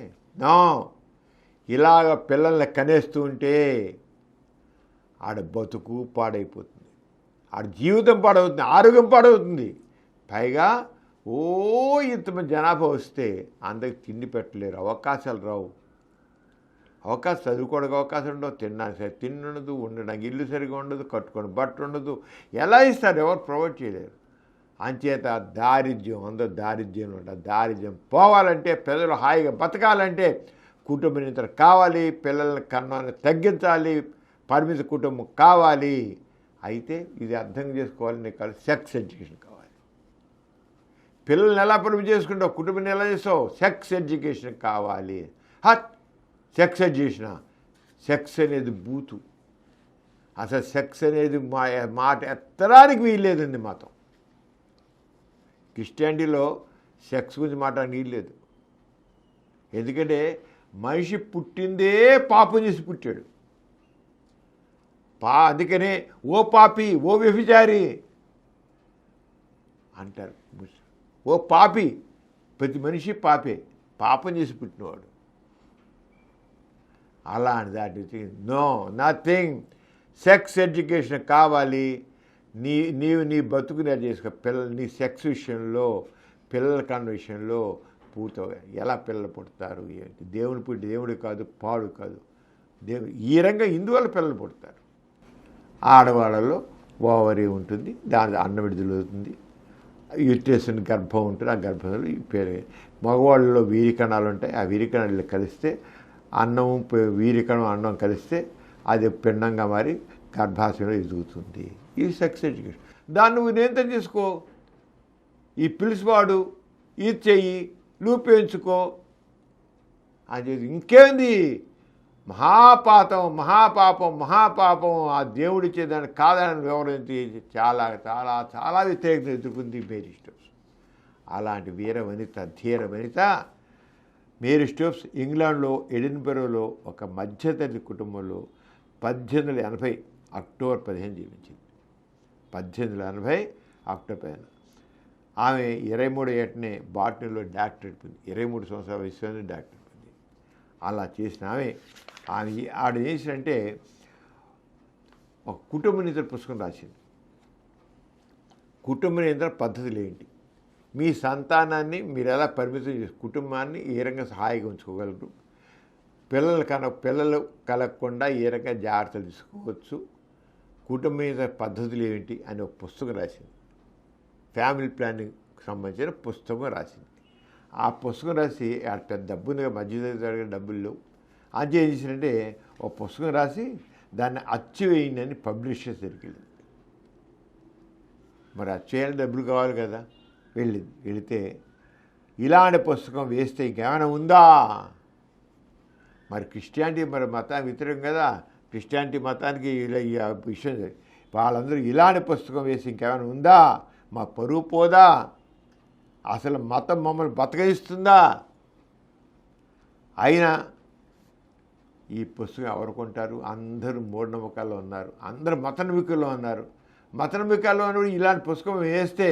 ఇలాగ పిల్లల్ని కనేస్తూ ఉంటే ఆడ బతుకు పాడైపోతుంది, ఆడ జీవితం పాడవుతుంది, ఆరోగ్యం పాడవుతుంది. పైగా ఇంతమంది జనాభా వస్తే అందరికి తిండి పెట్టలేరు, అవకాశాలు రావు. చదువుకోవడానికి అవకాశం ఉండవు, తినడానికి సరి తిండి ఉండదు, ఉండడానికి ఇల్లు సరిగా ఉండదు, కట్టుకొని బట్ట ఉండదు. ఎలా ఇస్తారు? ఎవరు ప్రొవైడ్ చేయలేరు. అంచేత అందరూ దారిద్ర్యంలో ఉంటారు. దారిద్ర్యం పోవాలంటే, ప్రజలు హాయిగా బతకాలంటే కుటుంబ నియంత్రణ కావాలి, పిల్లల కన్నాన్ని తగ్గించాలి, పరిమిత కుటుంబం కావాలి. అయితే ఇది అర్థం చేసుకోవాలని కాదు, సెక్స్ ఎడ్యుకేషన్ కావాలి. పిల్లల్ని ఎలా పరిమితి చేసుకుంటావు, కుటుంబాన్ని ఎలా చేస్తావు? సెక్స్ ఎడ్యుకేషన్ కావాలి. సెక్స్ ఎడ్యుకేషన్, సెక్స్ అనేది బూతు. అసలు సెక్స్ అనేది మాట ఎత్తడానికి వీల్లేదండి మతం. క్రిస్టియానిటీలో సెక్స్ గురించి మాట్లాడడానికి వీల్లేదు. ఎందుకంటే మనిషి పుట్టిందే పాపం చేసి పుట్టాడు. అందుకనే ఓ పాపి, ఓ వ్యభిచారి అంటారు. ఓ పాపి, ప్రతి మనిషి పాపే, పాపం చేసి పుట్టినవాడు. అలాంటి దాటి నో నథింగ్. సెక్స్ ఎడ్యుకేషన్ కావాలి. నీవు నీ బతుకునే చేసుకో. నీ సెక్స్ విషయంలో, పిల్లల కన్న విషయంలో పూర్తిగా ఎలా పిల్లలు పుడతారు ఏంటి, దేవుడు కాదు, పాడు కాదు, ఈ రంగా ఇందువల్ల పిల్లలు పుడతారు. ఆడవాళ్ళలో ఓవరీ ఉంటుంది, దాని అన్నం విడుదలవుతుంది, యూట్రస్ గర్భం ఉంటుంది, ఆ గర్భంలో మగవాళ్ళలో వీరికణాలు ఉంటాయి, ఆ వీరికణాలు కలిస్తే వీరికణం అన్నం కలిస్తే అది పిండంగా మారి గర్భాశయంలో ఎదుగుతుంది. ఇది సెక్స్ ఎడ్యుకేషన్. దాన్ని నువ్వు నియంత్రణ చేసుకో. ఈ పిలిచి వాడు, ఇది చెయ్యి, లూప్ వేయించుకో అని చెప్పి ఇంకేంది. మహాపాపం ఆ దేవుడిచ్చే దాన్ని కాదని వివరించి చాలా చాలా చాలా వ్యతిరేకత ఎదుర్కొంది మేరీ స్టోప్స్. అలాంటి ధీర వనిత మేరీ స్టోప్స్ ఇంగ్లాండ్లో ఎడిన్బరోలో ఒక మధ్యతరగతి కుటుంబంలో 1880 అక్టోబర్ 15 జీవించింది. 1880 అక్టోబర్ 15. ఆమె 23 ఏటనే బాటనీలో డాక్టరేట్ పొంది, 23 సంవత్సరాల వయసులోనే డాక్టరేట్ పొంది. అలా చేసిన ఆవిడ చేసినంటే ఒక కుటుంబ నియంత్రణ పుస్తకం రాసింది. కుటుంబ నియంత్రణ పద్ధతులు ఏంటి, మీ సంతానాన్ని మీరు ఎలా పరిమితం చేసి కుటుంబాన్ని ఏ రకంగా సహాయంగా ఉంచుకోగలరు, పిల్లలు కలగకుండా ఏ రకంగా జాగ్రత్తలు తీసుకోవచ్చు, కుటుంబ నియంత్రణ పద్ధతులు ఏమిటి అని ఒక పుస్తకం రాసింది. ఫ్యామిలీ ప్లానింగ్ సంబంధించిన పుస్తకం రాసింది. ఆ పుస్తకం రాసి పెద్ద డబ్బుగా మధ్యతరగతి డబ్బుల్లో అది ఏం చేసిందంటే ఒక పుస్తకం రాసి దాన్ని అచ్చు వేయండి అని పబ్లిషర్స్ దగ్గరికి వెళ్ళింది. మరి అచ్చు చేయాలని డబ్బులు కావాలి కదా. వెళితే ఇలాంటి పుస్తకం వేస్తే ఇంకేమైనా ఉందా, మరి క్రిస్టియానిటీ మరి మతానికి వ్యతిరేకం కదా, క్రిస్టియానిటీ మతానికి ఇలా ఈ విషయం వాళ్ళందరూ ఇలాంటి పుస్తకం వేసి ఇంకేమైనా ఉందా, మా పరువు పోదా, అసలు మతం మమ్మల్ని బతకయిస్తుందా. అయినా ఈ పుస్తకం ఎవరు కొంటారు, అందరూ మూఢనమ్మకాల్లో ఉన్నారు, అందరూ మత నమ్మకాల్లో ఉన్నారు. మత నమ్మకాల్లో ఉన్నప్పుడు ఇలాంటి పుస్తకం వేస్తే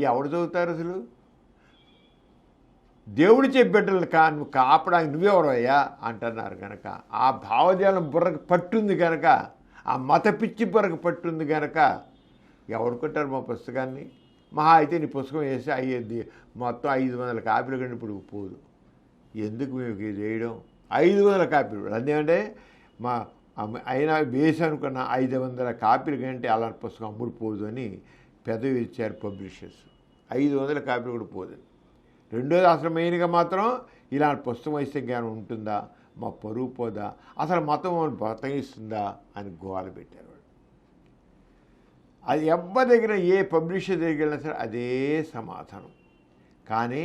ఎవరు చదువుతారు అసలు. దేవుడి బిడ్డలు నువ్వు కాపడానికి నువ్వెవరయ్యా అంటున్నారు కనుక, ఆ భావజాలం బుర్రకు పట్టుంది కనుక, ఆ మత పిచ్చి బుర్రకు పట్టుంది కనుక ఎవరు కొంటారు మా పుస్తకాన్ని. మహా అయితే నీ పుస్తకం వేసి అయ్యేది మొత్తం 500 కాపీలు కంటే ఇప్పుడు పోదు. ఎందుకు మీకు ఇది వేయడం, 500 కాపీలు అదేమంటే అయినా వేసి అనుకున్న 500 కాపీలు కంటే అలాంటి పుస్తకం అమ్ముడు పోదు అని పెదవి ఇచ్చారు పబ్లిషర్స్. 500 కాపీలు కూడా పోదు. రెండోది అసలు మెయిన్గా మాత్రం ఇలాంటి పుస్తకం ఇస్తే ఇంకేమైనా ఉంటుందా, మా పరువు పోదా, అసలు మతం బతగిస్తుందా అని గోల పెట్టారు. అది ఎవరి దగ్గర ఏ పబ్లిషర్ దగ్గర వెళ్ళినా సరే అదే సమాధానం. కానీ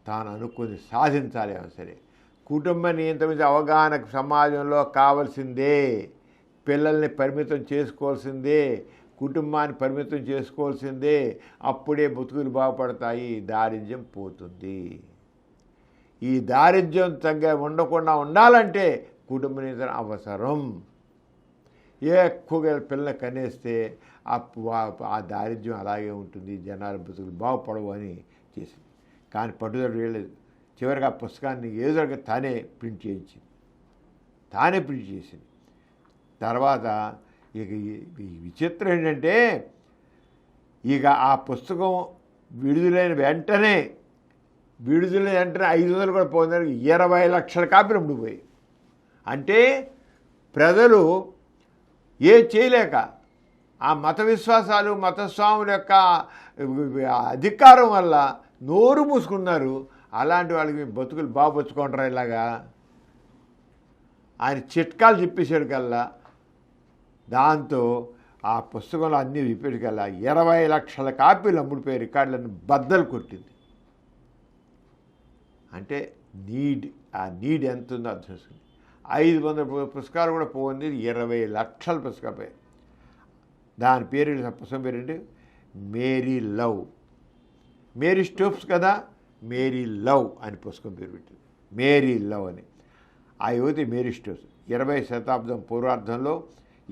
తాను అనుకుని సాధించాలి ఏమో సరే. కుటుంబ నియంత్రణ అవగాహన సమాజంలో కావాల్సిందే. పిల్లల్ని పరిమితం చేసుకోవాల్సిందే, కుటుంబాన్ని పరిమితం చేసుకోవాల్సిందే. అప్పుడే బతుకులు బాగుపడతాయి, దారిద్ర్యం పోతుంది. ఈ దారిద్ర్యం ఉండకుండా ఉండాలంటే కుటుంబ నియంత్రణ అవసరం. ఎక్కువగా పిల్లలు కనేస్తే ఆ దారిద్ర్యం అలాగే ఉంటుంది, జనాల బతుకులు బాగుపడవు అని చేసింది. కానీ పట్టుదల వేయలేదు. చివరికి ఆ పుస్తకాన్ని ఏదో తానే ప్రింట్ చేయించింది. తర్వాత ఇక ఈ విచిత్రం ఏంటంటే, ఇక ఆ పుస్తకం విడుదలైన వెంటనే 500 కూడా పోయిందని 20 లక్షల కాపీలు అమ్ముడుపోయాయి. అంటే ప్రజలు ఏం చేయలేక ఆ మత విశ్వాసాలు, మతస్వాముల యొక్క అధికారం వల్ల నోరు మూసుకున్నారు. అలాంటి వాళ్ళకి బతుకులు బాగా బతుకుంటారా ఇలాగా. ఆయన చిట్కాలు చెప్పేసాడు కల్లా, దాంతో ఆ పుస్తకంలో అన్నీ విప్పేది కల్లా 20 లక్షల కాపీలు అమ్ముడిపోయే రికార్డులను బద్దలు కొట్టింది. అంటే ఆ నీడ్ ఎంత ఉందో అర్థం చేసుకుంది. 500 పుస్తకాలు కూడా పోయింది, 20 లక్షల పుస్తకాలు పోయాయి. దాని పేరు పుస్తకం పేరేంటి, మేరీ లవ్. మేరీ స్టోప్స్ కదా, మేరీ లవ్ అని పుస్తకం పేరు పెట్టింది, మేరీ లవ్ అని. ఆ యువతి మేరీ స్టోప్స్ 20వ శతాబ్దం పూర్వార్ధంలో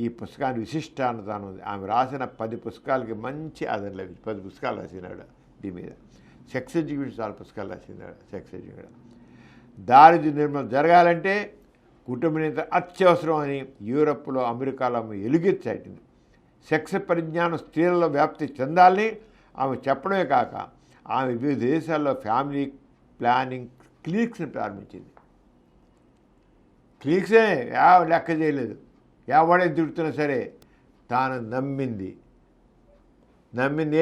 ఈ పుస్తకాన్ని విశిష్టానతాను ఉంది. ఆమె రాసిన 10 పుస్తకాలకి మంచి ఆదరణ లభించింది. 10 పుస్తకాలు రాసినాడు దీని మీద. సెక్స్ ఎడ్యుకేషన్ చాలా పుస్తకాలు రాసినాడు. సెక్స్ ఎడ్యుకేషన్ దారిద్ర్య నిర్మూలన జరగాలంటే కుటుంబ నియంత్రణ అత్యవసరం అని యూరప్లో అమెరికాలో ఆమె ఎలుగెత్తింది. సెక్స్ పరిజ్ఞానం స్త్రీలలో వ్యాప్తి చెందాలని ఆమె చెప్పడమే కాక ఆమె వివిధ దేశాల్లో ఫ్యామిలీ ప్లానింగ్ క్లినిక్స్ని ప్రారంభించింది. క్లినిక్సే లెక్క చేయలేదు, ఎవడే తిడుతున్నా సరే తాను నమ్మింది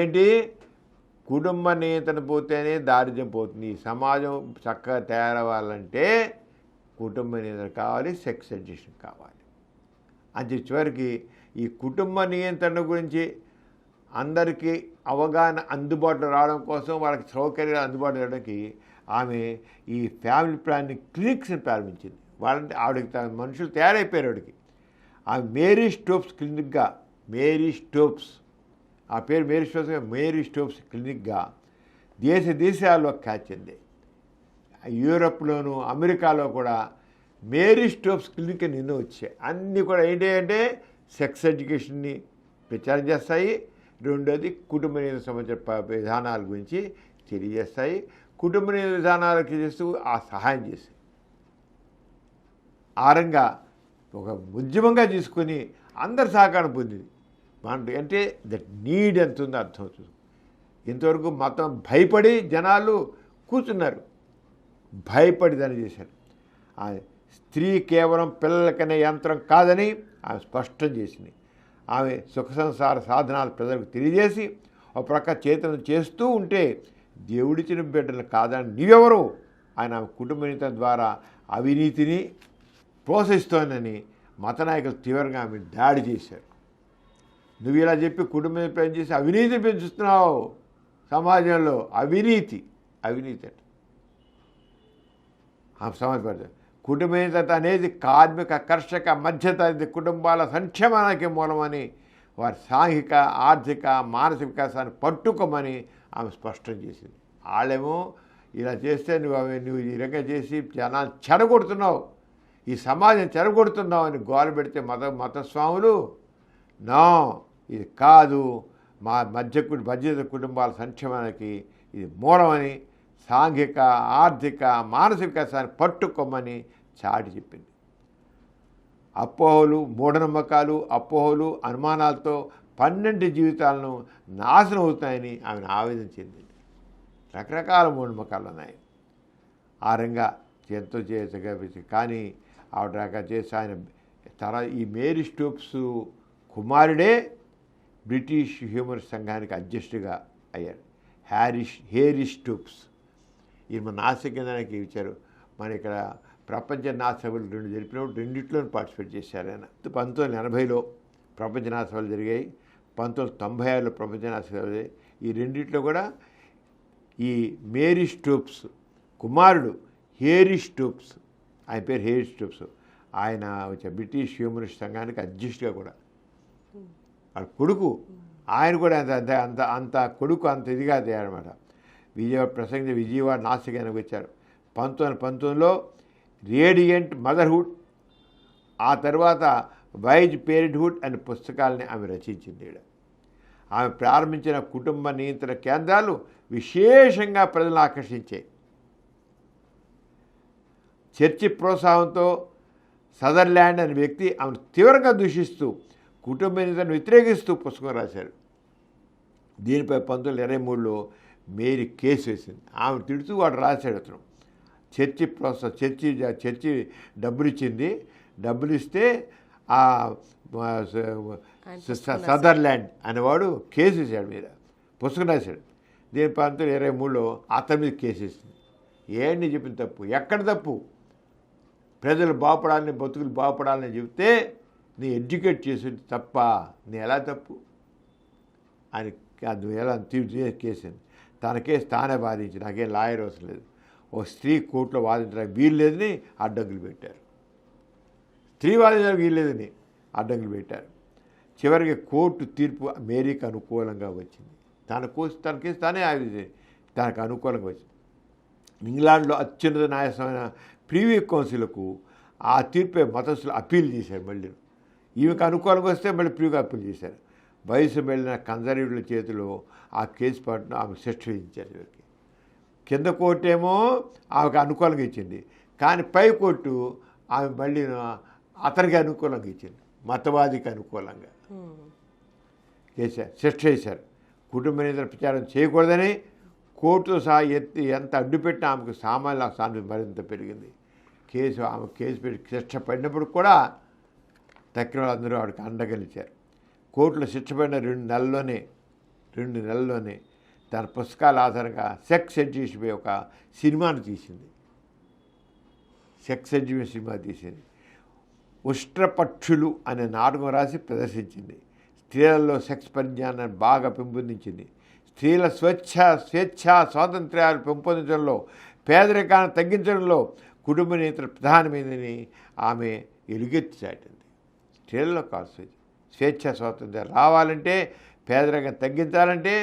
ఏంటి, కుటుంబ నియంత్రణ పోతేనే దారిద్ర్యం పోతుంది. ఈ సమాజం చక్కగా తయారవ్వాలంటే కుటుంబ నియంత్రణ కావాలి, సెక్స్ ఎడ్యుకేషన్ కావాలి. అంటే చివరికి ఈ కుటుంబ నియంత్రణ గురించి అందరికీ అవగాహన అందుబాటులో రావడం కోసం, వాళ్ళకి సౌకర్యాలు అందుబాటులో రావడానికి ఆమె ఈ ఫ్యామిలీ ప్లానింగ్ క్లినిక్స్ని ప్రారంభించింది. వాళ్ళంటే ఆవిడకి మనుషులు తయారైపోయారు. ఆవిడకి ఆ మేరీ స్టోప్స్ క్లినిక్గా, మేరీ స్టోప్స్ ఆ పేరు మేరీ స్టోప్స్ క్లినిక్గా దేశాల్లో ఖ్యాతి చెందాయి. యూరప్లోను అమెరికాలో కూడా మేరీ స్టోప్స్ క్లినిక్ ఎన్నో వచ్చాయి. అన్నీ కూడా ఏంటి అంటే సెక్స్ ఎడ్యుకేషన్ని ప్రచారం చేస్తాయి. రెండోది కుటుంబ నియంత్రణ సంబంధించిన విధానాల గురించి తెలియజేస్తాయి. కుటుంబ నియంత్రణ విధానాలకి చేస్తూ ఆ సహాయం చేస్తాయి. ఆరంగా ఒక ఉద్యమంగా తీసుకొని అందరి సహకారం పొందింది. అంటే దట్ నీడ్ ఎంత ఉందో అర్థమవుతుంది. ఇంతవరకు మొత్తం భయపడి జనాలు కూర్చున్నారు, భయపడి దాన్ని చేశారు. ఆ స్త్రీ కేవలం పిల్లలకనే యంత్రం కాదని ఆమె స్పష్టం చేసింది. ఆమె సుఖ సంసార సాధనాలు ప్రజలకు తెలియజేసి ఒక ప్రక్క చేతనం చేస్తూ ఉంటే దేవుడిచ్చిన బిడ్డలు కాదని నీవెవరు ఆయన ఆమె కుటుంబ నియంత్రణ ద్వారా అవినీతిని ప్రోత్సహిస్తోందని మత నాయకులు తీవ్రంగా ఆమె దాడి చేశారు. నువ్వు ఇలా చెప్పి కుటుంబం పెంచేసి అవినీతిని పెంచుతున్నావు, సమాజంలో అవినీతి అంటే సమాజపడతారు. కుటుంబ నియంత్రణ అనేది కార్మిక, కర్షక, మధ్యతరగతి కుటుంబాల సంక్షేమానికి మూలమని, వారి సాంఘిక, ఆర్థిక, మానసిక వికాసాన్ని పట్టుకోమని ఆమె స్పష్టం చేసింది. వాళ్ళేమో ఇలా చేస్తే నువ్వు ఈ రకంగా చేసి జనాలు చెడగొడుతున్నావు, ఈ సమాజం చెడగొడుతున్నావు అని గోల పెడితే మతస్వాములు నో, ఇది కాదు, మా మధ్యత కుటుంబాల సంక్షేమానికి ఇది మూలమని, సాంఘిక, ఆర్థిక, మానసిక వికాసాన్ని పట్టుకోమని చాటి చెప్పింది. మూఢనమ్మకాలు, అపోహలు, అనుమానాలతో 12 జీవితాలను నాశనం అవుతాయని ఆమెను ఆవేదన చెందింది. రకరకాల మూఢనమ్మకాలు ఉన్నాయి. ఆ రంగా ఎంతో చేయగా కానీ ఆవిడ రకాల చేసి ఆయన ఈ మేరీ స్టోప్స్ కుమారుడే బ్రిటిష్ హ్యూమర్ సంఘానికి అధ్యక్షుడిగా అయ్యారు. హేరీ స్టోప్స్. ఈయన మన నాసిక కేంద్రానికి ఇచ్చారు. మన ఇక్కడ ప్రపంచ నాథ సభలు 2 జరిపినప్పుడు రెండిట్లోనూ పార్టిసిపేట్ చేశారు ఆయన. 1980లో ప్రపంచ నాథ సభలు జరిగాయి, 1996లో ప్రపంచ నాథ సభలు జరిగాయి. ఈ రెండిట్లో కూడా ఈ మేరీ స్టోప్స్ కుమారుడు హేరీ స్టోప్స్, ఆయన పేరు హేరీ స్టోప్స్, ఆయన వచ్చే బ్రిటిష్ హ్యూమరిస్ట్ సంఘానికి అధ్యక్షుడిగా కూడా. వాళ్ళ కొడుకు ఆయన కూడా అంత కొడుకు అంత ఇదిగా తయారన్నమాట. విజయవాడ నాసికానికి వచ్చారు. 1919లో రేడియంట్ మదర్హుడ్, ఆ తర్వాత వైజ్ పేరెంట్హుడ్ అనే పుస్తకాలని ఆమె రచించింది. ఆమె ప్రారంభించిన కుటుంబ నియంత్రణ కేంద్రాలు విశేషంగా ప్రజలను ఆకర్షించాయి. చర్చి ప్రోత్సాహంతో సదర్లాండ్ అనే వ్యక్తి ఆమెను తీవ్రంగా దూషిస్తూ కుటుంబ నియంత్రణను వ్యతిరేకిస్తూ పుస్తకం రాశారు. దీనిపై 1923లో మేరీ కేసు వేసింది. ఆమె తిడుతూ వాడు రాశాడు. అతను చర్చి డబ్బులు ఇచ్చింది, డబ్బులు ఇస్తే ఆ సదర్లాండ్ అనేవాడు కేసు వేసాడు, మీద పుస్తకం రాశాడు. దీని 1923లో అతని మీద కేసు వేసింది. ఏంటి చెప్పిన తప్పు, ఎక్కడ తప్పు? ప్రజలు బాగుపడాలని, బతుకులు బాగుపడాలని చెబితే నీ ఎడ్యుకేట్ చేసి తప్ప, నీ ఎలా తప్పు అని అది ఎలా కేసింది. తన కేసు తానే వాదించి, నాకేం లాయర్ అవసరం లేదు, ఓ స్త్రీ కోర్టులో వాదించడానికి వీలు లేదని అడ్డంకులు పెట్టారు. స్త్రీ వాదించడానికి వీలు లేదని అడ్డంకులు పెట్టారు. చివరికి కోర్టు తీర్పు మేరీకి అనుకూలంగా వచ్చింది. తన కేసు తానే తనకు అనుకూలంగా వచ్చింది. ఇంగ్లాండ్లో అత్యున్నత న్యాయస్థానమైన ప్రీవీ కౌన్సిల్కు ఆ తీర్పే మతస్థులు అప్పీల్ చేశారు. మళ్ళీ ఈమెకు అనుకూలంగా వస్తే మళ్ళీ ప్రియుగా అప్పీల్ చేశారు. వయసు వెళ్ళిన కన్జర్వేటివ్ల చేతిలో ఆ కేసు పట్టిన ఆమెకు శిక్ష విధించారు. వీరికి కింద కోర్టు ఏమో ఆమెకు అనుకూలంగా ఇచ్చింది, కానీ పై కోర్టు ఆమె మళ్ళీ అతనికి అనుకూలంగా ఇచ్చింది, మతవాదికి అనుకూలంగా చేశారు, శిక్ష వేశారు. కుటుంబ నియంత్రణ ప్రచారం చేయకూడదని కోర్టుతో సహా ఎంత అడ్డుపెట్టినా ఆమెకు సామాన్య సానుభూతి మరింత పెరిగింది. ఆమె కేసు పెట్టి శిక్ష పడినప్పుడు కూడా తక్కిన వాళ్ళందరూ ఆవిడకి అండగలిచారు. కోర్టులో శిక్ష పడిన 2 నెలల్లోనే తన పుస్తకాల ఆధారంగా సెక్స్ ఎడ్యుకేషన్పై ఒక సినిమాను తీసింది. సెక్స్ ఎడ్యుకేషన్ సినిమా తీసింది. ఉష్ట్రపక్షులు అనే నాటకం రాసి ప్రదర్శించింది. స్త్రీలలో సెక్స్ పరిజ్ఞానాన్ని బాగా పెంపొందించింది. స్త్రీల స్వేచ్ఛ స్వాతంత్ర్యాలు పెంపొందించడంలో, పేదరికాన్ని తగ్గించడంలో కుటుంబ నియంత్రణ ప్రధానమైనదని ఆమె ఎలుగెత్తి చాటింది. స్త్రీలలో కాదు, స్వేచ్ఛ స్వాతంత్ర్యం రావాలంటే, పేదరికం తగ్గించాలంటే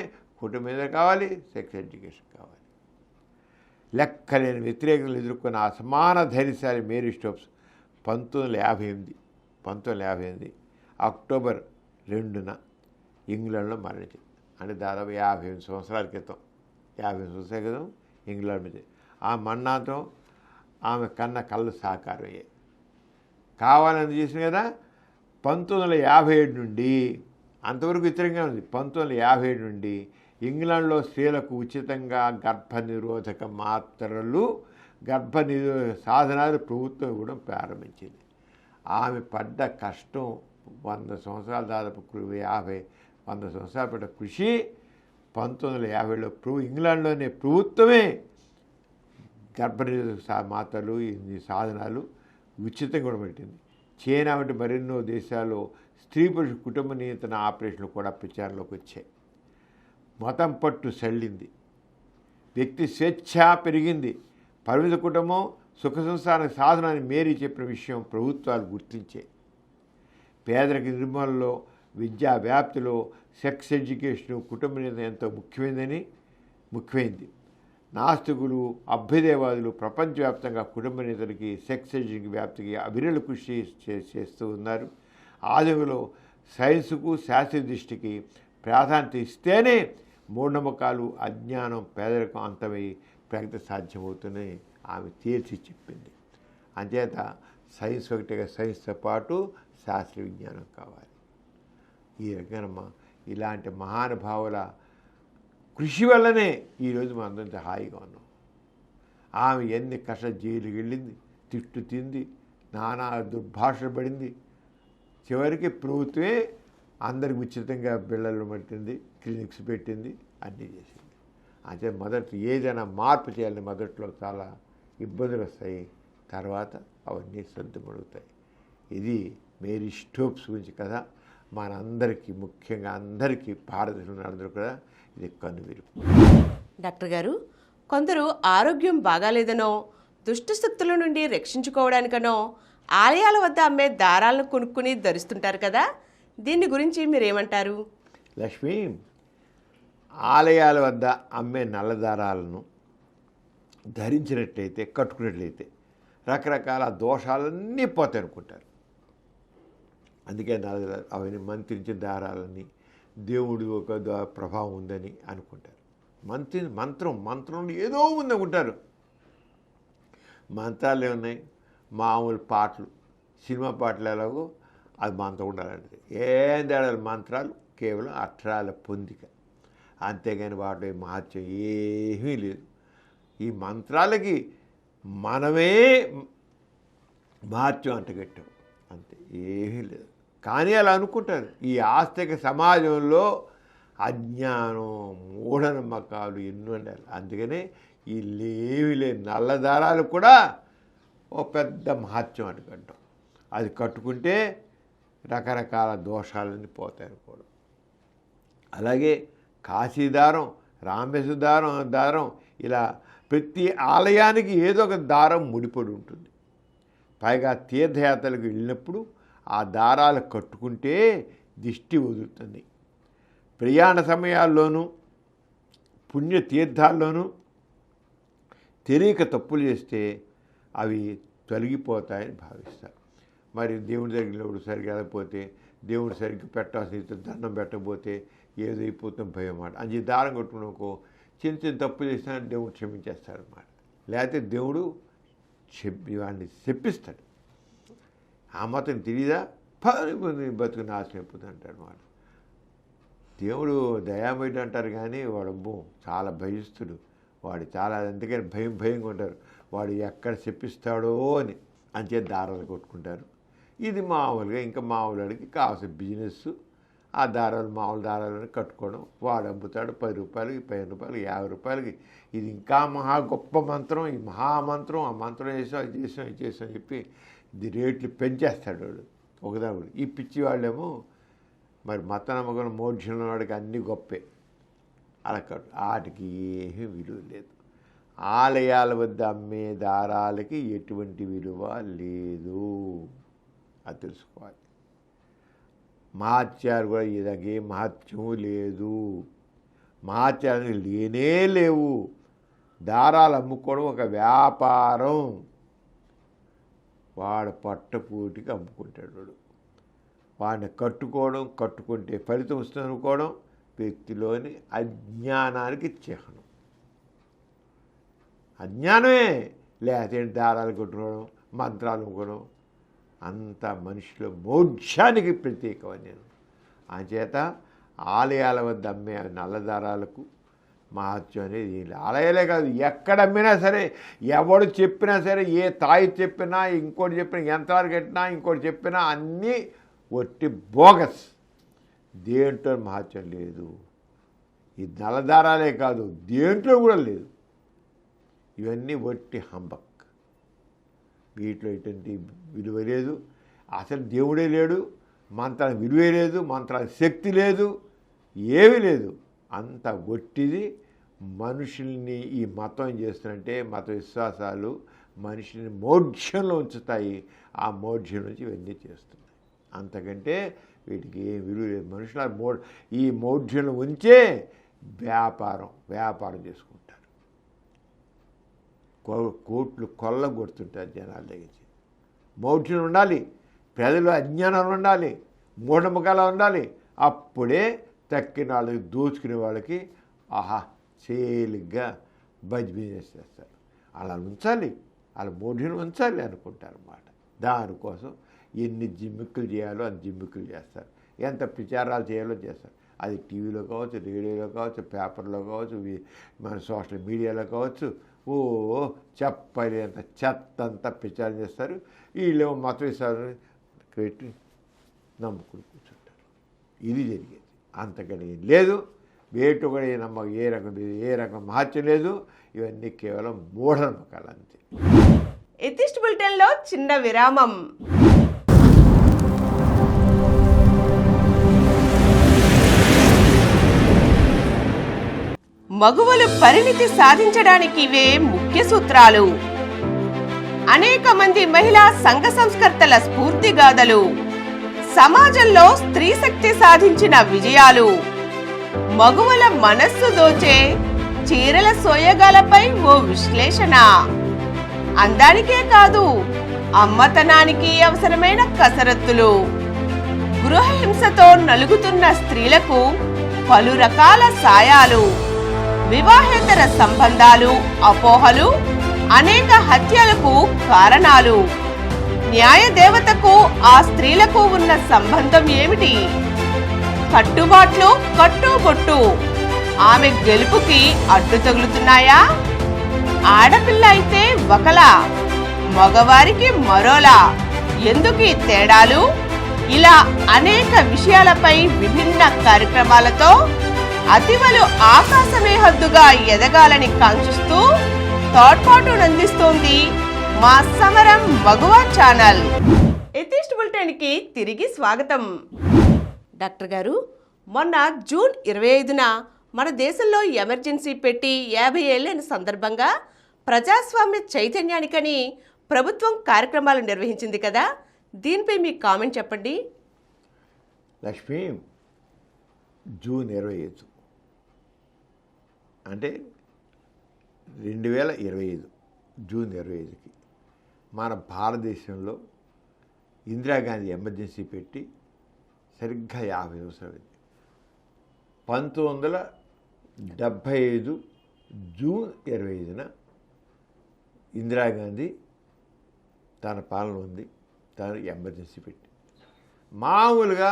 కుటుంబ నియంత్రణ కావాలి, సెక్స్ ఎడ్యుకేషన్ కావాలి. లెక్కలేని వ్యతిరేకతలు ఎదుర్కొన్న అసమాన ధైర్యశాలి మేరీ స్టోక్స్ 1958 అక్టోబర్ 2న ఇంగ్లాండ్లో మరణించింది. అంటే దాదాపు 58 సంవత్సరాల క్రితం ఇంగ్లాండ్ మీద ఆ మరణాంతం ఆమె కళ్ళు సాకారం అయ్యాయి. కావాలని చేసిన కదా. 1957 నుండి అంతవరకు వ్యతిరేకంగా ఉంది. 1957 నుండి ఇంగ్లాండ్లో స్త్రీలకు ఉచితంగా గర్భనిరోధక మాత్రలు, గర్భనిరోధక సాధనాలు ప్రభుత్వం ఇవ్వడం ప్రారంభించింది. ఆమె పడ్డ కష్టం 100 సంవత్సరాలు, దాదాపు 100 సంవత్సరాలు పడ్డ కృషి 1950లో ఇంగ్లాండ్లోనే ప్రభుత్వమే గర్భనిరోధక మాత్రలు, ఈ సాధనాలు ఉచితంగా కూడా పెట్టింది. చైనా వంటి మరెన్నో దేశాల్లో స్త్రీ పురుష కుటుంబ నియంత్రణ ఆపరేషన్లు కూడా ప్రచారంలోకి వచ్చాయి. మతం పట్టు సళ్ళింది, వ్యక్తి స్వేచ్ఛ పెరిగింది. పరిమిత కుటుంబం సుఖ సంసారానికి సాధనాన్ని మేరీ చెప్పిన విషయం ప్రభుత్వాలు గుర్తించాయి. పేదరిక నిర్మూలనలో, విద్యా వ్యాప్తిలో సెక్స్ ఎడ్యుకేషన్ కుటుంబ నియంత్రణ ఎంతో ముఖ్యమైంది. నాస్తికులు, అభ్యుదయవాదులు ప్రపంచవ్యాప్తంగా కుటుంబ నియంత్రణకి, సెక్స్ ఎడ్యుకేషన్ వ్యాప్తికి అవిరళ కృషి చేస్తూ ఉన్నారు. ఆదిలో సైన్సుకు, శాస్త్రీయ దృష్టికి ప్రాధాన్యత ఇస్తేనే మూఢనమ్మకాలు, అజ్ఞానం, పేదరికం అంతమై ప్రగతి సాధ్యమవుతుందని ఆమె తేల్చి చెప్పింది. అంచేత సైన్స్ ఒకటిగా సైన్స్తో పాటు శాస్త్రీయ విజ్ఞానం కావాలి. ఈ రకంగా ఇలాంటి మహానుభావుల కృషి వల్లనే ఈరోజు మనం అందరితో హాయిగా ఉన్నాం. ఆమె ఎన్ని కష్ట జైలుకి వెళ్ళింది, తిట్టు తింది, నానా దుర్భాషలు పడింది. చివరికి ప్రభుత్వమే అందరికి ఉచితంగా బిళ్ళలు పెట్టింది, క్లినిక్స్ పెట్టింది, అన్నీ చేసింది. అంటే ఏదైనా మార్పు చేయాలని మొదట్లో చాలా ఇబ్బందులు వస్తాయి, తర్వాత అవన్నీ సర్దుమడుగుతాయి. ఇది మేరీ స్టోక్స్ గురించి కదా. మనందరికీ, ముఖ్యంగా అందరికీ, భారతదేశంలో అందరూ కూడా ఇది కనువిరుపు. డాక్టర్ గారు, కొందరు ఆరోగ్యం బాగాలేదనో, దుష్టశక్తుల నుండి రక్షించుకోవడానికనో ఆలయాల వద్ద అమ్మే దారాలను కొనుక్కుని ధరిస్తుంటారు కదా, దీని గురించి మీరేమంటారు? లక్ష్మి, ఆలయాల వద్ద అమ్మే నల్లదారాలను ధరించినట్లయితే, కట్టుకున్నట్లయితే రకరకాల దోషాలన్నీ పోతాయి అనుకుంటారు. అందుకే నల్లదారాలు, అవన్నీ మంత్రించిన దారాలని, దేవుడి ఒక ప్రభావం ఉందని అనుకుంటారు. మంత్రంలో ఏదో ఉందనుకుంటారు. మంత్రాలు ఏమున్నాయి? మామూలు పాటలు, సినిమా పాటలు ఎలాగో అది మంత్రం ఉండాలంటే ఏం తేడాలి? మంత్రాలు కేవలం అక్షరాల పొందిక, అంతేగాని వాటి మహత్యం ఏమీ లేదు. ఈ మంత్రాలకి మనమే మహత్యం అంటగట్టాం, అంతే, ఏమీ లేదు. కానీ అలా అనుకుంటారు. ఈ ఆస్తిక సమాజంలో అజ్ఞానం, మూఢనమ్మకాలు ఎన్నో ఉండాలి. అందుకనే ఈ లేని నల్లదారాలు కూడా ఓ పెద్ద మహత్యం అనుకుంటాం. అది కట్టుకుంటే రకరకాల దోషాలన్నీ పోతాయి అనుకోవడం. అలాగే కాశీదారం, రామేశ్వర దారం ఇలా ప్రతి ఆలయానికి ఏదో ఒక దారం ముడిపడి ఉంటుంది. పైగా తీర్థయాత్రలకు వెళ్ళినప్పుడు ఆ దారాలు కట్టుకుంటే దిష్టి వదులుతుంది. ప్రయాణ సమయాల్లోనూ, పుణ్యతీర్థాల్లోనూ తెలియక తప్పులు చేస్తే అవి తొలగిపోతాయని భావిస్తారు. మరి దేవుడి దగ్గర సరిగ్గా వెళ్ళకపోతే, దేవుడు సరిగ్గా పెట్టాల్సిన దండం పెట్టకపోతే ఏదైపోతాం భయం అన్నమాట. అంజి దారం కొట్టుకున్నాకో చిన్న చిన్న తప్పు చేసినా దేవుడు క్షమించేస్తాడనమాట. లేకపోతే దేవుడు వాడిని చెప్పిస్తాడు. ఆ మాత్రం తెలియదా బతుకు నాశనం అయిపోతుంది అంటాడు అనమాట. దేవుడు దయామయుడు అంటారు కానీ వాడు చాలా భయస్తుడు. వాడు చాలా అందుకని భయంగా ఉంటారు. వాడు ఎక్కడ చెప్పిస్తాడో అని అంచే దారాలు కొట్టుకుంటారు. ఇది మామూలుగా ఇంకా మామూలుడికి కావాల్సిన బిజినెస్. ఆ దారాలు మామూలు దారాలను కట్టుకోవడం. వాడు అమ్ముతాడు 10 రూపాయలకి, 15 రూపాయలకి, 50 రూపాయలకి. ఇది ఇంకా మహా గొప్ప మంత్రం, ఈ మహామంత్రం. ఆ మంత్రం చేసాం, అది చేసాం, ఇది చేసాం అని చెప్పి ఇది రేట్లు పెంచేస్తాడు వాడు ఒకదాడు. ఈ పిచ్చి వాళ్ళేమో మరి మత నమ్మకం మోక్షం వాడికి అన్నీ గొప్పే. అలా వాటికి ఏమీ విలువ లేదు. ఆలయాల వద్ద అమ్మే దారాలకి ఎటువంటి విలువ లేదు, అది తెలుసుకోవాలి. మహత్యాలు కూడా ఇదకే మహత్యం లేదు. మహత్యాలు లేనే లేవు. దారాలు అమ్ముకోవడం ఒక వ్యాపారం. వాడు పట్టపూటికి అమ్ముకుంటాడు. వాడిని కట్టుకుంటే ఫలితం వస్తుంది అనుకోవడం వ్యక్తిలోని అజ్ఞానానికి చిహ్నం. అజ్ఞానమే. లేకపోతే దారాలు కట్టుకోవడం, మంత్రాలు అమ్ముకోవడం అంత మనిషిలో మోక్షానికి ప్రత్యేకమని నేను. అంచేత ఆలయాల వద్ద అమ్మే నల్లదారాలకు మహత్యం అనేది ఆలయాలే కాదు, ఎక్కడ అమ్మినా సరే, ఎవడు చెప్పినా సరే, ఏ తాయి చెప్పినా, ఇంకోటి చెప్పినా, యంత్రాలు కట్టినా, ఇంకోటి చెప్పినా అన్నీ ఒట్టి బోగస్. దేంట్లో మహత్యం లేదు. ఈ నల్లదారాలే కాదు, దేంట్లో కూడా లేదు. ఇవన్నీ ఒట్టి హంబక్. వీటిలో ఎటువంటి విలువ లేదు. అసలు దేవుడే లేడు. మంత్రానికి విలువే లేదు, మంత్రానికి శక్తి లేదు, ఏమీ లేదు. అంత ఒట్టిది. మనుషుల్ని ఈ మతం ఏం చేస్తుందంటే, మత విశ్వాసాలు మనిషిని మోక్షంలో ఉంచుతాయి. ఆ మోక్షం నుంచి ఇవన్నీ చేస్తున్నాయి. అంతకంటే వీటికి ఏం విలువ లేదు. మనుషుల ఈ మోక్షంలో ఉంచే వ్యాపారం చేసుకుంటారు. కోట్లు కొల్లగొడుతుంటారు జనాల దగ్గర. మోక్షం ఉండాలి, ప్రజలు అజ్ఞానం ఉండాలి, మూఢనమ్మకాలు ఉండాలి. అప్పుడే తక్కిన వాళ్ళకి దోచుకునే వాళ్ళకి ఆహా తేలిగ్గా బిజినెస్ చేస్తారు. అలా ఉంచాలి, అలా మోఢ్యం ఉంచాలి అనుకుంటారు అన్నమాట. దానికోసం ఎన్ని జిమ్మిక్కులు చేయాలో అన్ని జిమ్మిక్కులు చేస్తారు. ఎంత ప్రచారాలు చేయాలో చేస్తారు. అది టీవీలో కావచ్చు, రేడియోలో కావచ్చు, పేపర్లో కావచ్చు, మన సోషల్ మీడియాలో కావచ్చు. చెప్పని అంత చెత్త అంతా ప్రచారం చేస్తారు. వీళ్ళేమో మత విశ్వాసాన్ని పెట్టి నమ్ముకుని కూర్చుంటారు. ఇది జరిగేది. అంతకని లేదు. వేటు కూడా ఏ రకం మహత్యం లేదు. ఇవన్నీ కేవలం మూఢనమ్మకాలు అంతే. ఎథిస్ట్ బులెటిన్లో చిన్న విరామం. మగువలు పరిణితి సాధించడానికి ఇవే ముఖ్య సూత్రాలు. అనేక మంది మహిళా సంఘ సంస్కర్తల స్ఫూర్తిగాథలు, సమాజంలో స్త్రీ శక్తి సాధించిన విజయాలు, మగువల మనస్సు దోచే చీరల సోయగాలపై ఓ విశ్లేషణ. అందానికే కాదు, అమ్మతనానికి అవసరమైన కసరత్తులు, గృహహింసతో నలుగుతున్న స్త్రీలకు పలు రకాల సాయాలు, వివాహేతర సంబంధాలు, అపోహలు, అనేక హత్యలకు కారణాలు, న్యాయదేవతకు ఆ స్త్రీలకు ఉన్న సంబంధం ఏమిటి, కట్టుబాట్లు, కట్టుబొట్టు ఆమె గెలుపుకి అడ్డు తగులుతున్నాయా, ఆడపిల్ల అయితే ఒకలా, మగవారికి మరోలా, ఎందుకు ఈ తేడాలు, ఇలా అనేక విషయాలపై విభిన్న కార్యక్రమాలతో అతివలు ఆకాశమే హద్దుగా ఎదగాలని కాంక్షిస్తూ తోడ్పాటునందిస్తోంది మా సమరం మగువ ఛానల్. ఎథిస్ట్ బులెటిన్‌కి తిరిగి స్వాగతం. డాక్టర్ గారు, మొన్న జూన్ 25న మన దేశంలో ఎమర్జెన్సీ పెట్టి 50 ఏళ్లైన సందర్భంగా ప్రజాస్వామ్య చైతన్యానికని ప్రభుత్వం కార్యక్రమాలు నిర్వహించింది కదా, దీనిపై మీ కామెంట్ చెప్పండి. లక్ష్మి, జూన్ 25 అంటే 2025 జూన్ 25కి మన భారతదేశంలో ఇందిరాగాంధీ ఎమర్జెన్సీ పెట్టి సరిగ్గా 50 సంవత్సరాలు. 1975 జూన్ 25న ఇందిరాగాంధీ తన పాలన ఉంది, తను ఎమర్జెన్సీ పెట్టి. మామూలుగా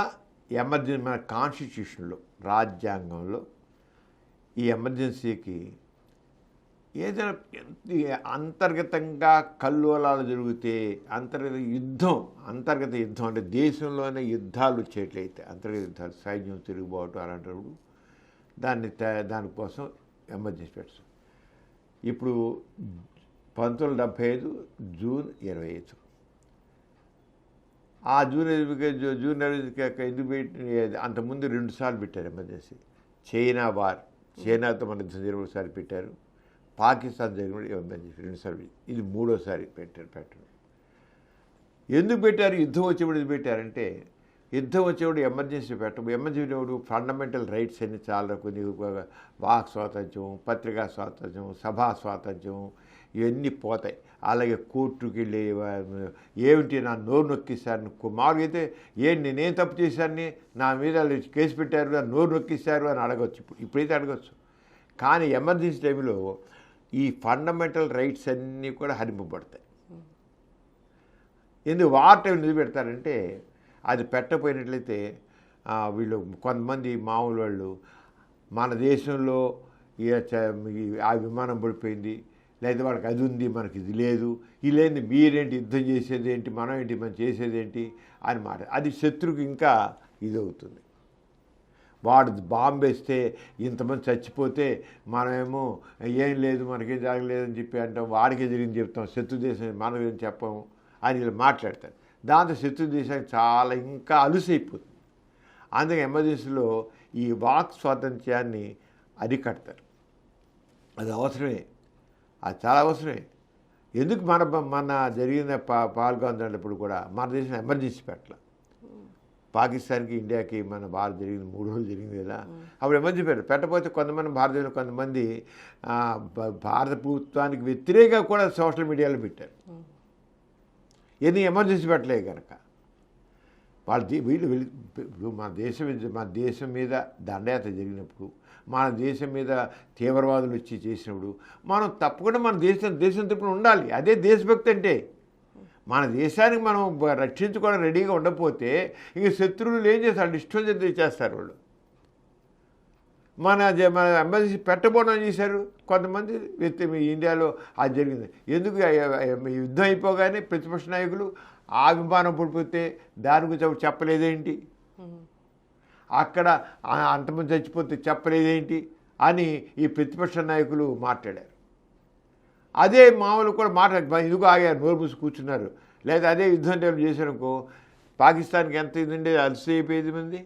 ఎమర్జెన్సీ మన కాన్స్టిట్యూషన్లో, రాజ్యాంగంలో ఈ ఎమర్జెన్సీకి ఏదైనా అంతర్గతంగా కల్లోలాలు జరిగితే, అంతర్గత యుద్ధం అంటే దేశంలోనే యుద్ధాలు వచ్చేట్లయితే, అంతర్గత యుద్ధాలు, సైన్యం తిరుగుబాటు అలాంటప్పుడు దానికోసం ఎమర్జెన్సీ పెట్టారు. ఇప్పుడు 1975 జూన్ 25. ఆ జూన్ 25 ఎందుకు పెట్టి, అంతకుముందు 2 సార్లు పెట్టారు ఎమర్జెన్సీ. చైనా వార్, చైనాతో మన యుద్ధం జరిగినసారి పెట్టారు. పాకిస్తాన్ జరిగిన ఎమర్జెన్సీ 2 సార్లు. ఇది 3వసారి పెట్టడం. ఎందుకు పెట్టారు? యుద్ధం వచ్చేప్పుడు ఎందుకు పెట్టారంటే, యుద్ధం వచ్చేప్పుడు ఎమర్జెన్సీ ఎమర్జెన్సీ ఫండమెంటల్ రైట్స్ అన్ని చాలా కొన్ని, వాక్ స్వాతంత్ర్యం, పత్రికా స్వాతంత్ర్యం, సభా స్వాతంత్ర్యం ఇవన్నీ పోతాయి. అలాగే కోర్టుకి వెళ్ళి ఏమిటి నా నోరు నొక్కిస్తారు, మామూలుగా అయితే నేనేం తప్పు చేశానని నా మీద కేసు పెట్టారు, నా నోరు నొక్కిస్తారు అని అడగచ్చు. ఇప్పుడైతే అడగచ్చు. కానీ ఎమర్జెన్సీ టైంలో ఈ ఫండమెంటల్ రైట్స్ అన్నీ కూడా హరింపబడతాయి. ఎందుకు వార్ టైం ఎందుకు పెడతారంటే, అది పెట్టపోయినట్లయితే వీళ్ళు కొంతమంది మామూలు వాళ్ళు మన దేశంలో ఆ విమానం పడిపోయింది, లేదా వాళ్ళకి అది ఉంది మనకి ఇది లేదు, ఇది లేని మీరేంటి యుద్ధం చేసేది ఏంటి, మనం ఏంటి మనం చేసేది ఏంటి అని మాట. అది శత్రువుకి ఇంకా ఇదవుతుంది. వాడు బాంబేస్తే ఇంతమంది చచ్చిపోతే మనమేమో ఏం లేదు మనకేం జరగలేదని చెప్పి అంటాం, వాడికే జరిగింది చెప్తాం, శత్రు దేశం మనం ఏం చెప్పాము అని ఇలా మాట్లాడతారు. దాంతో శత్రు దేశానికి చాలా ఇంకా అలుసైపోతుంది. అందుకే ఎమర్జెన్సీలో ఈ వాక్ స్వాతంత్ర్యాన్ని అరికడతారు. అది అవసరమే, అది చాలా అవసరమే. ఎందుకు మన జరిగిన పాల్గొన్నప్పుడు కూడా మన దేశం ఎమర్జెన్సీ పెట్టాల. పాకిస్తాన్కి ఇండియాకి మన భారత్ జరిగింది 3 రోజులు జరిగింది కదా, అప్పుడు ఎమర్జెన్సీ పెట్టకపోతే కొంతమంది భారతదేశంలో కొంతమంది భారత ప్రభుత్వానికి వ్యతిరేకంగా కూడా సోషల్ మీడియాలో పెట్టారు. ఎన్ని ఎమర్జెన్సీ పెట్టలే కనుక వీళ్ళు మన దేశం మీద దండయాత్ర జరిగినప్పుడు, మన దేశం మీద తీవ్రవాదులు వచ్చి చేసినప్పుడు మనం తప్పకుండా మన దేశం తరపున ఉండాలి. అదే దేశభక్తి అంటే. మన దేశానికి మనం రక్షించుకోవడం రెడీగా ఉండకపోతే ఇంక శత్రువులు ఏం చేస్తారు, ఇష్టం చేస్తారు వాళ్ళు. మన ఎమర్జెన్సీ పెట్టబోవడం చేశారు కొంతమంది ఇండియాలో. అది జరిగింది ఎందుకు, యుద్ధం అయిపోగానే ప్రతిపక్ష నాయకులు ఆ విమానం పడిపోతే దాని గురించి చెప్పలేదేంటి, అక్కడ అంతమంది చచ్చిపోతే చెప్పలేదేంటి అని ఈ ప్రతిపక్ష నాయకులు మాట్లాడారు. అదే మామూలు కూడా ఎందుకు ఆగారు, నోరు మూసి కూర్చున్నారు. లేదా అదే యుద్ధం టైం చేశారనుకో పాకిస్తాన్కి ఎంత ఇది ఉండేది, అలసి అయిపోయేది మంది.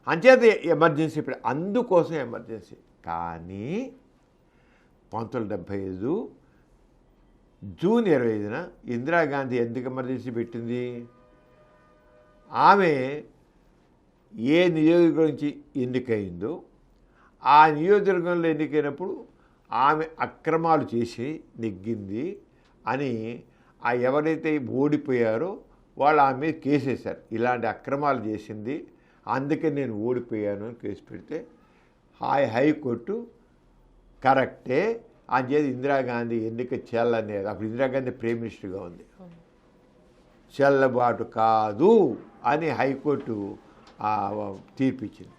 అంచేత ఎమర్జెన్సీ, అందుకోసం ఎమర్జెన్సీ. కానీ 1975 జూన్ 25న ఇందిరాగాంధీ ఎందుకు ఎమర్జెన్సీ పెట్టింది? ఆమె ఏ నియోజకవర్గం నుంచి ఎన్నికైందో ఆ నియోజకవర్గంలో ఎన్నికైనప్పుడు ఆమె అక్రమాలు చేసి నెగ్గింది అని ఎవరైతే ఓడిపోయారో వాళ్ళు ఆమె మీద కేసేశారు. ఇలాంటి అక్రమాలు చేసింది, అందుకే నేను ఓడిపోయాను అని కేసు పెడితే హైకోర్టు కరెక్టే అని చేసి ఇందిరాగాంధీ ఎన్నిక చెల్లనేది. అప్పుడు ఇందిరాగాంధీ ప్రైమ్ మినిస్టర్గా ఉంది. చెల్లబాటు కాదు అని హైకోర్టు తీర్పిచ్చింది.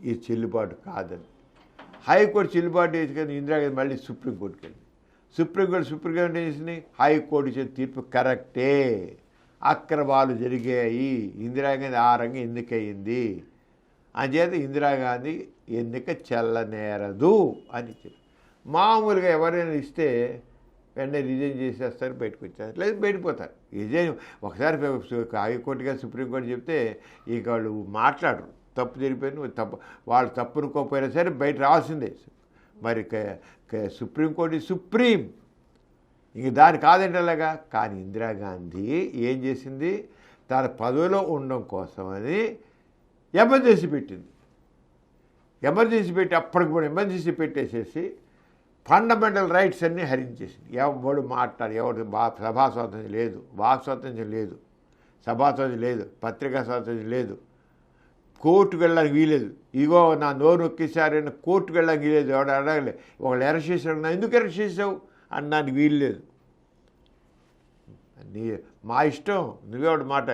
ఇది చెల్లుబాటు కాదని. హైకోర్టు చెల్లుబాటు చేసి కానీ ఇందిరాగాంధీ మళ్ళీ సుప్రీంకోర్టుకి వెళ్ళింది. సుప్రీంకోర్టు ఏం చేసింది, హైకోర్టు ఇచ్చిన తీర్పు కరెక్టే, అక్రమాలు జరిగాయి, ఇందిరాగాంధీ ఆ రంగం ఎన్నికయింది అంచేత ఇందిరాగాంధీ ఎన్నిక చెల్లనేరదు అని చెప్పి. మామూలుగా ఎవరైనా ఇస్తే వెంటనే రిజైన్ చేసేస్తారు, బయటకు వచ్చేస్తారు, లేదు బయటపోతారు. రిజైన్ ఒకసారి హైకోర్టు కానీ సుప్రీంకోర్టు చెప్తే ఇక వాళ్ళు మాట్లాడరు. తప్పు జరిగిపోయిన వాళ్ళు తప్పు అనుకోకపోయినా సరే బయట రావాల్సిందే. మరి సుప్రీంకోర్టు సుప్రీం, ఇంక దాని కాదంటే అలాగా. కానీ ఇందిరాగాంధీ ఏం చేసింది, తన పదవిలో ఉండడం కోసమని ఎమర్జెన్సీ పెట్టింది. ఎమర్జెన్సీ పెట్టి అప్పటికి కూడా ఎమర్జెన్సీ పెట్టేసేసి ఫండమెంటల్ రైట్స్ అన్నీ హరించేసింది. ఎవడు మాట్లాడు, ఎవరు సభా స్వాతంత్రం లేదు, వాక్ స్వాతంత్రం లేదు, సభా స్వాతంత్రం లేదు, పత్రికా స్వాతంత్రం లేదు, కోర్టుకు వెళ్ళడానికి వీలేదు. ఇగో నా నోరు నొక్కేసారని కోర్టుకు వెళ్ళడానికి వీలేదు. ఎవడు అడగలే. ఒకళ్ళు అరెస్ట్ చేశాడు, నా ఎందుకు అరెస్ట్ చేసావు అన్నానికి వీలు లేదు. నీ మా ఇష్టం, నువ్వేవాడు మాట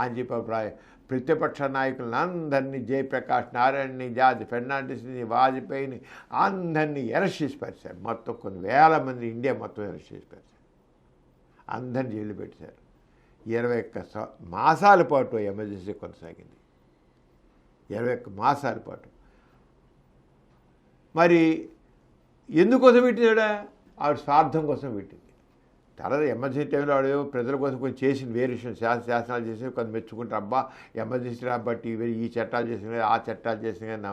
అని చెప్పి ప్రతిపక్ష నాయకులను అందరినీ, జయప్రకాష్ నారాయణని, జార్జ్ ఫెర్నాండిస్ని, వాజ్పేయిని అందరినీ అరెస్ట్ చేసి పరిచారు. మొత్తం కొన్ని వేల మంది ఇండియా మొత్తం అరెస్ట్ చేసి పరిచారు. అందరిని జైలు పెట్టారు. 21 మాసాల పాటు ఎమర్జెన్సీ కొనసాగింది. 21 మాసాల పాటు. మరి ఎందుకోసం పెట్టినాడా? ఆవిడ స్వార్థం కోసం పెట్టింది. తర్వాత ఎమర్జెన్సీ టైంలో ఆవిడ ప్రజల కోసం కొంచెం చేసింది, వేరే విషయం శాసనాలు చేసి కొంత మెచ్చుకుంటారు. అబ్బా ఎమర్జెన్సీ రాబట్టి ఈ చట్టాలు చేసిన ఆ చట్టాలు చేసిన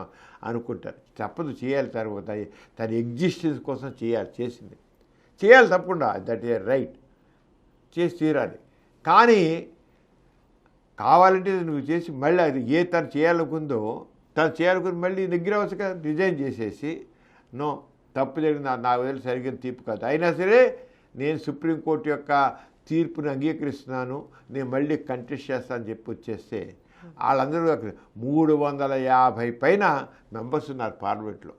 అనుకుంటారు. తప్పదు, చేయాలి. తర్వాత తన ఎగ్జిస్టెన్స్ కోసం చేయాలి తప్పకుండా. దట్ ఈజ్ రైట్, చేసి తీరాలి. కానీ కావాలంటే నువ్వు చేసి మళ్ళీ అది తను చేయాలనుకుందో మళ్ళీ నిగ్రహవసగా రిజైన్ చేసేసి, నో తప్పు జరిగింది, నాకు వదిలి సరిగ్గా తీర్పు కాదు, అయినా సరే నేను సుప్రీంకోర్టు యొక్క తీర్పుని అంగీకరిస్తున్నాను, నేను మళ్ళీ కంటెస్ట్ చేస్తానని చెప్పి వచ్చేస్తే వాళ్ళందరూ 350 పైన మెంబర్స్ ఉన్నారు పార్లమెంట్లో.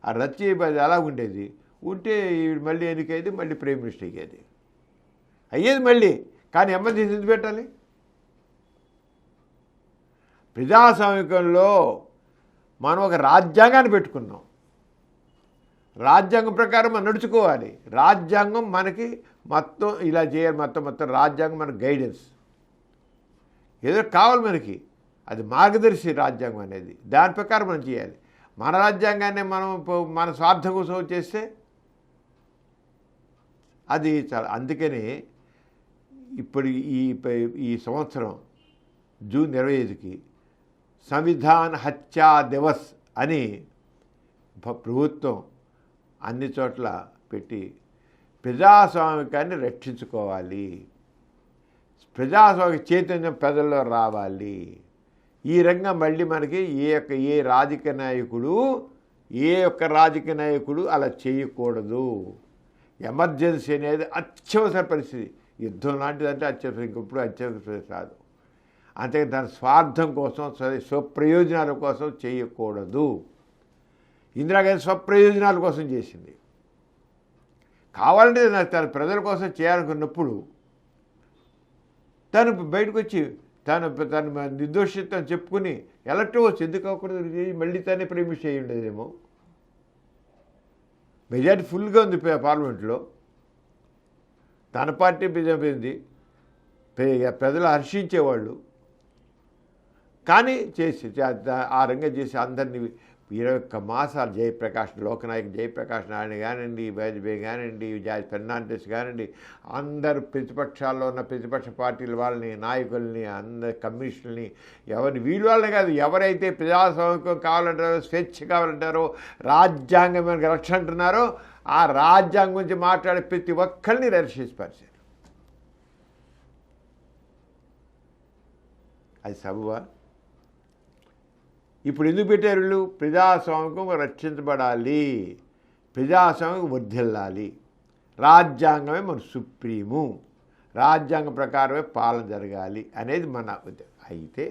ఆ రద్దు చేయబడి ఎలా ఉండేది ఉంటే మళ్ళీ ఎన్నికైతే మళ్ళీ ప్రైమ్ మినిస్టర్ అయ్యేది మళ్ళీ. కానీ ఎమర్జెన్సీ ఎందుకు పెట్టాలి? ప్రజాస్వామికంలో మనం ఒక రాజ్యాంగాన్ని పెట్టుకున్నాం. రాజ్యాంగం ప్రకారం మనం నడుచుకోవాలి. రాజ్యాంగం మనకి మొత్తం ఇలా చేయాలి, మొత్తం రాజ్యాంగం మనకు గైడెన్స్ ఏదో కావాలి మనకి. అది మార్గదర్శి రాజ్యాంగం అనేది. దాని ప్రకారం మనం చేయాలి. మన రాజ్యాంగాన్ని మనం మన స్వార్థం కోసం చేస్తే అది చాలా. అందుకని ఇప్పుడు ఈ సంవత్సరం జూన్ 25కి సంవిధాన్ హత్యా దివస్ అని ప్రభుత్వం అన్ని చోట్ల పెట్టి ప్రజాస్వామికాన్ని రక్షించుకోవాలి, ప్రజాస్వామిక చైతన్యం ప్రజల్లో రావాలి. ఈ రంగం మళ్ళీ మనకి ఏ రాజకీయ నాయకుడు అలా చేయకూడదు. ఎమర్జెన్సీ అనేది అత్యవసర పరిస్థితి. యుద్ధం లాంటిదంటే అత్యవసరం, ఇంకప్పుడు అత్యవసర పరిస్థితి రాదు. అంతేకాని దాని స్వార్థం కోసం, స్వప్రయోజనాల కోసం చేయకూడదు. ఇందిరాగాంధీ స్వప్రయోజనాల కోసం చేసింది. కావాలంటే తన ప్రజల కోసం చేయాలనుకున్నప్పుడు తను బయటకు వచ్చి తన నిర్దోషిత్వం చెప్పుకుని ఎలక్ట్ అవ్వచ్చు. ఎందుకు అవ్వకూడదు? మళ్ళీ తనే ప్రేమిష్ అయ్యి ఉండేదేమో. మెజారిటీ ఫుల్గా ఉంది పార్లమెంట్లో. తన పార్టీ బిజెపోయింది, ప్రజలు హర్షించేవాళ్ళు. కానీ చేసి ఆ రంగం చేసి అందరినీ 21 మాసాలు లోకనాయక్ జయప్రకాష్ నారాయణ కానివ్వండి, వాజ్పేయి కానివ్వండి, జార్జ్ ఫెర్నాండిస్ కానివ్వండి, అందరు ప్రతిపక్షాల్లో ఉన్న ప్రతిపక్ష పార్టీల వాళ్ళని, నాయకుల్ని, అందరి కమ్యూనిస్టులని, వీళ్ళు వాళ్ళని కాదు, ఎవరైతే ప్రజాస్వామికం కావాలంటారో, స్వేచ్ఛ కావాలంటారో, రాజ్యాంగం రక్షణ అంటున్నారో ఆ రాజ్యాంగం గురించి మాట్లాడే ప్రతి ఒక్కరిని అరెస్ట్ చేసి పరిచారు. అది సబబా? ఇప్పుడు ఎందుకు పెట్టారు వీళ్ళు? ప్రజాస్వామికం రక్షించబడాలి, ప్రజాస్వామ్యం వర్ధిల్లాలి, రాజ్యాంగమే మన సుప్రీము, రాజ్యాంగం ప్రకారమే పాలన జరగాలి అనేది మన ఉద్దేశం. అయితే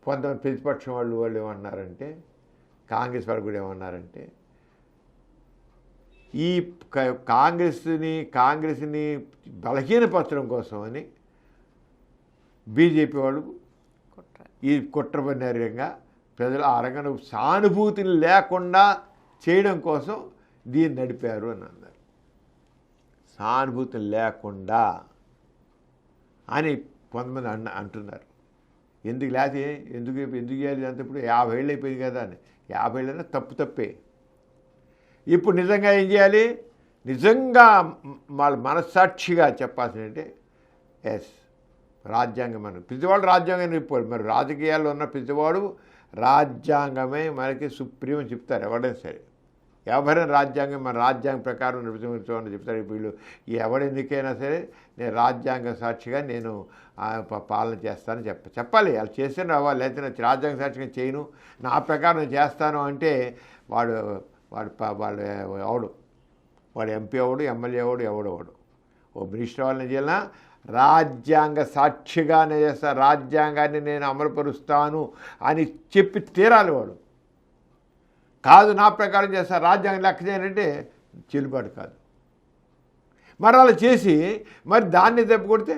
కొంతమంది ప్రతిపక్షం వాళ్ళు ఏమన్నారంటే, కాంగ్రెస్ వాళ్ళు కూడా ఏమన్నారంటే, ఈ కాంగ్రెస్ని బలహీనపరచడం కోసమని బీజేపీ వాళ్ళు ఈ కుట్రపడినంగా ప్రజలు ఆ రంగంలో సానుభూతిని లేకుండా చేయడం కోసం దీన్ని నడిపారు అని అన్నారు. సానుభూతి లేకుండా అని కొంతమంది అంటున్నారు. ఎందుకు లేకపోతే ఎందుకు చేయాలి అంత? ఇప్పుడు 50 ఏళ్ళు అయిపోయింది కదా అని. 50 ఏళ్ళైనా తప్పే. ఇప్పుడు నిజంగా ఏం చేయాలి? నిజంగా మనస్సాక్షిగా చెప్పాల్సిందంటే ఎస్, రాజ్యాంగం మనం ప్రతివాడు రాజ్యాంగాన్ని చెప్పాలి. మరి రాజకీయాల్లో ఉన్న ప్రతివాడు రాజ్యాంగమే మనకి సుప్రీం అని చెప్తారు. ఎవరైనా సరే ఎవరైనా రాజ్యాంగం మన రాజ్యాంగం ప్రకారం నడిపించమని చెప్తారు. వీళ్ళు ఎవరెందుకైనా సరే నేను రాజ్యాంగ సాక్షిగా నేను పాలన చేస్తానని చెప్పాలి. వాళ్ళు చేస్తేనే అవ్వాలి. లేకపోతే నేను రాజ్యాంగ సాక్షిగా చేయను, నా ప్రకారం నేను చేస్తాను అంటే వాళ్ళు ఎవడు, వాడు ఎంపీ ఎవడు, ఎమ్మెల్యే ఎవడు ఓ మినిస్టర్ వాళ్ళని చేయాలన్నా రాజ్యాంగ సాక్షిగానే చేస్తా, రాజ్యాంగాన్ని నేను అమలుపరుస్తాను అని చెప్పి తీరాలి వాడు. కాదు నా ప్రకారం చేస్తా, రాజ్యాంగం లెక్క చేయాలంటే చెల్లుబాటు కాదు. మరి అలా చేసి మరి దాన్ని దెబ్బ కొడితే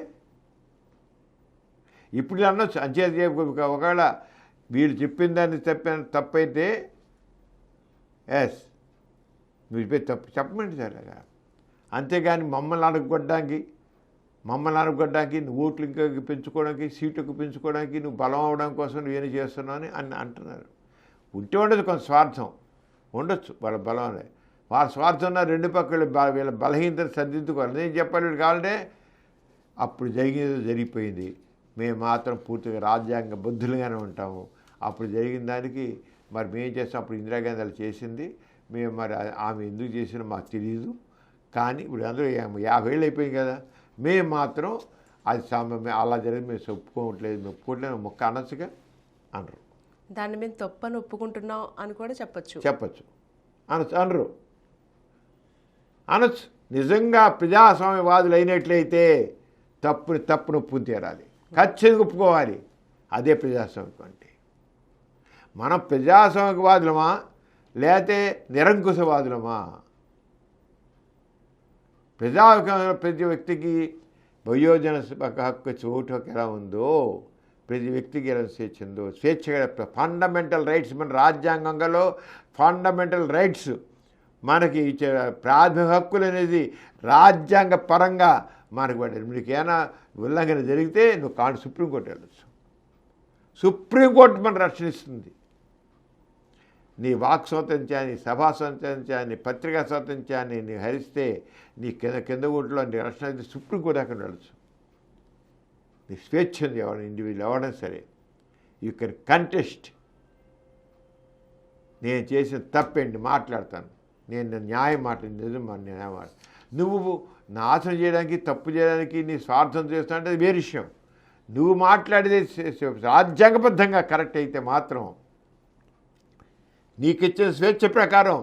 ఇప్పుడు అనొచ్చు. అంచేది ఒకవేళ వీడు చెప్పిన దాన్ని తప్పైతే ఎస్ మీరు తప్పు చెప్పమండి సార్. అంతేగాని మమ్మల్ని అడగొట్టడానికి నువ్వు ఓట్లు ఇంకా పెంచుకోవడానికి, సీటుకు పెంచుకోవడానికి, నువ్వు బలం అవడం కోసం నువ్వేం చేస్తున్నావు అని అంటున్నారు. ఉంటే ఉండదు, కొంత స్వార్థం ఉండొచ్చు వాళ్ళ బలం. వాళ్ళ స్వార్థం ఉన్న రెండు పక్కలు వీళ్ళ బలహీనతను సర్దిద్దుకోవాలి. నేను చెప్పాలి వీళ్ళు కావాలంటే అప్పుడు జరిగిపోయింది, మేము మాత్రం పూర్తిగా రాజ్యాంగ బుద్ధులుగానే ఉంటాము. అప్పుడు జరిగిన దానికి మరి మేము చేస్తాం. అప్పుడు ఇందిరాగాంధీ అలా చేసింది, మేము మరి ఆమె ఎందుకు చేసినా మాకు తెలియదు. కానీ ఇప్పుడు అందరూ 50 ఏళ్ళు అయిపోయింది కదా, మేము మాత్రం అది అలా జరిగింది మేము ఒప్పుకోవట్లేదు మొక్క అనొచ్చుగా అనరు. దాన్ని మేము తప్పని ఒప్పుకుంటున్నాం అని కూడా చెప్పచ్చు అనొచ్చు. నిజంగా ప్రజాస్వామ్యవాదులు అయినట్లయితే తప్పును ఒప్పుకుని తీరాలి, ఖచ్చితంగా ఒప్పుకోవాలి. అదే ప్రజాస్వామ్యం అంటే. మనం ప్రజాస్వామ్యవాదులమా లేకపోతే నిరంకుశవాదులమా? ప్రతి వ్యక్తికి వయోజన హక్కు, ఓటు హక్కు ఎలా ఉందో, ప్రతి వ్యక్తికి ఎలా స్వేచ్ఛ ఉందో, స్వేచ్ఛగా ఫండమెంటల్ రైట్స్ మన రాజ్యాంగంలో ఫండమెంటల్ రైట్స్ మనకి ఇచ్చే ప్రాథమిక హక్కులు అనేది రాజ్యాంగ పరంగా మనకు పడ్డారు. మీకు ఏమైనా ఉల్లంఘన జరిగితే నువ్వు సుప్రీంకోర్టు వెళ్ళచ్చు. సుప్రీంకోర్టు మన రక్షణిస్తుంది. నీ వాక్ స్వాతంత్ర్యాన్ని, సభా స్వాతంత్ర్యాన్ని, పత్రికా స్వాతంత్ర్యాన్ని నీ హరిస్తే నీ కింద ఓట్లో నీ రక్షణ అయితే సుప్రీంకోర్టు అక్కడ వెళ్ళచ్చు. నీ స్వేచ్ఛ ఉంది. ఇండివిజువల్ ఎవరైనా సరే యూ కెన్ కంటెస్ట్. నేను చేసిన తప్పేంటి మాట్లాడతాను, నేను న్యాయం నిజం న్యాయం నువ్వు నాశనం చేయడానికి, తప్పు చేయడానికి నీ స్వార్థం చేస్తావు అంటే అది వేరే విషయం. నువ్వు మాట్లాడేది రాజ్యాంగబద్ధంగా కరెక్ట్ అయితే మాత్రం, నీకు ఇచ్చిన స్వేచ్ఛ ప్రకారం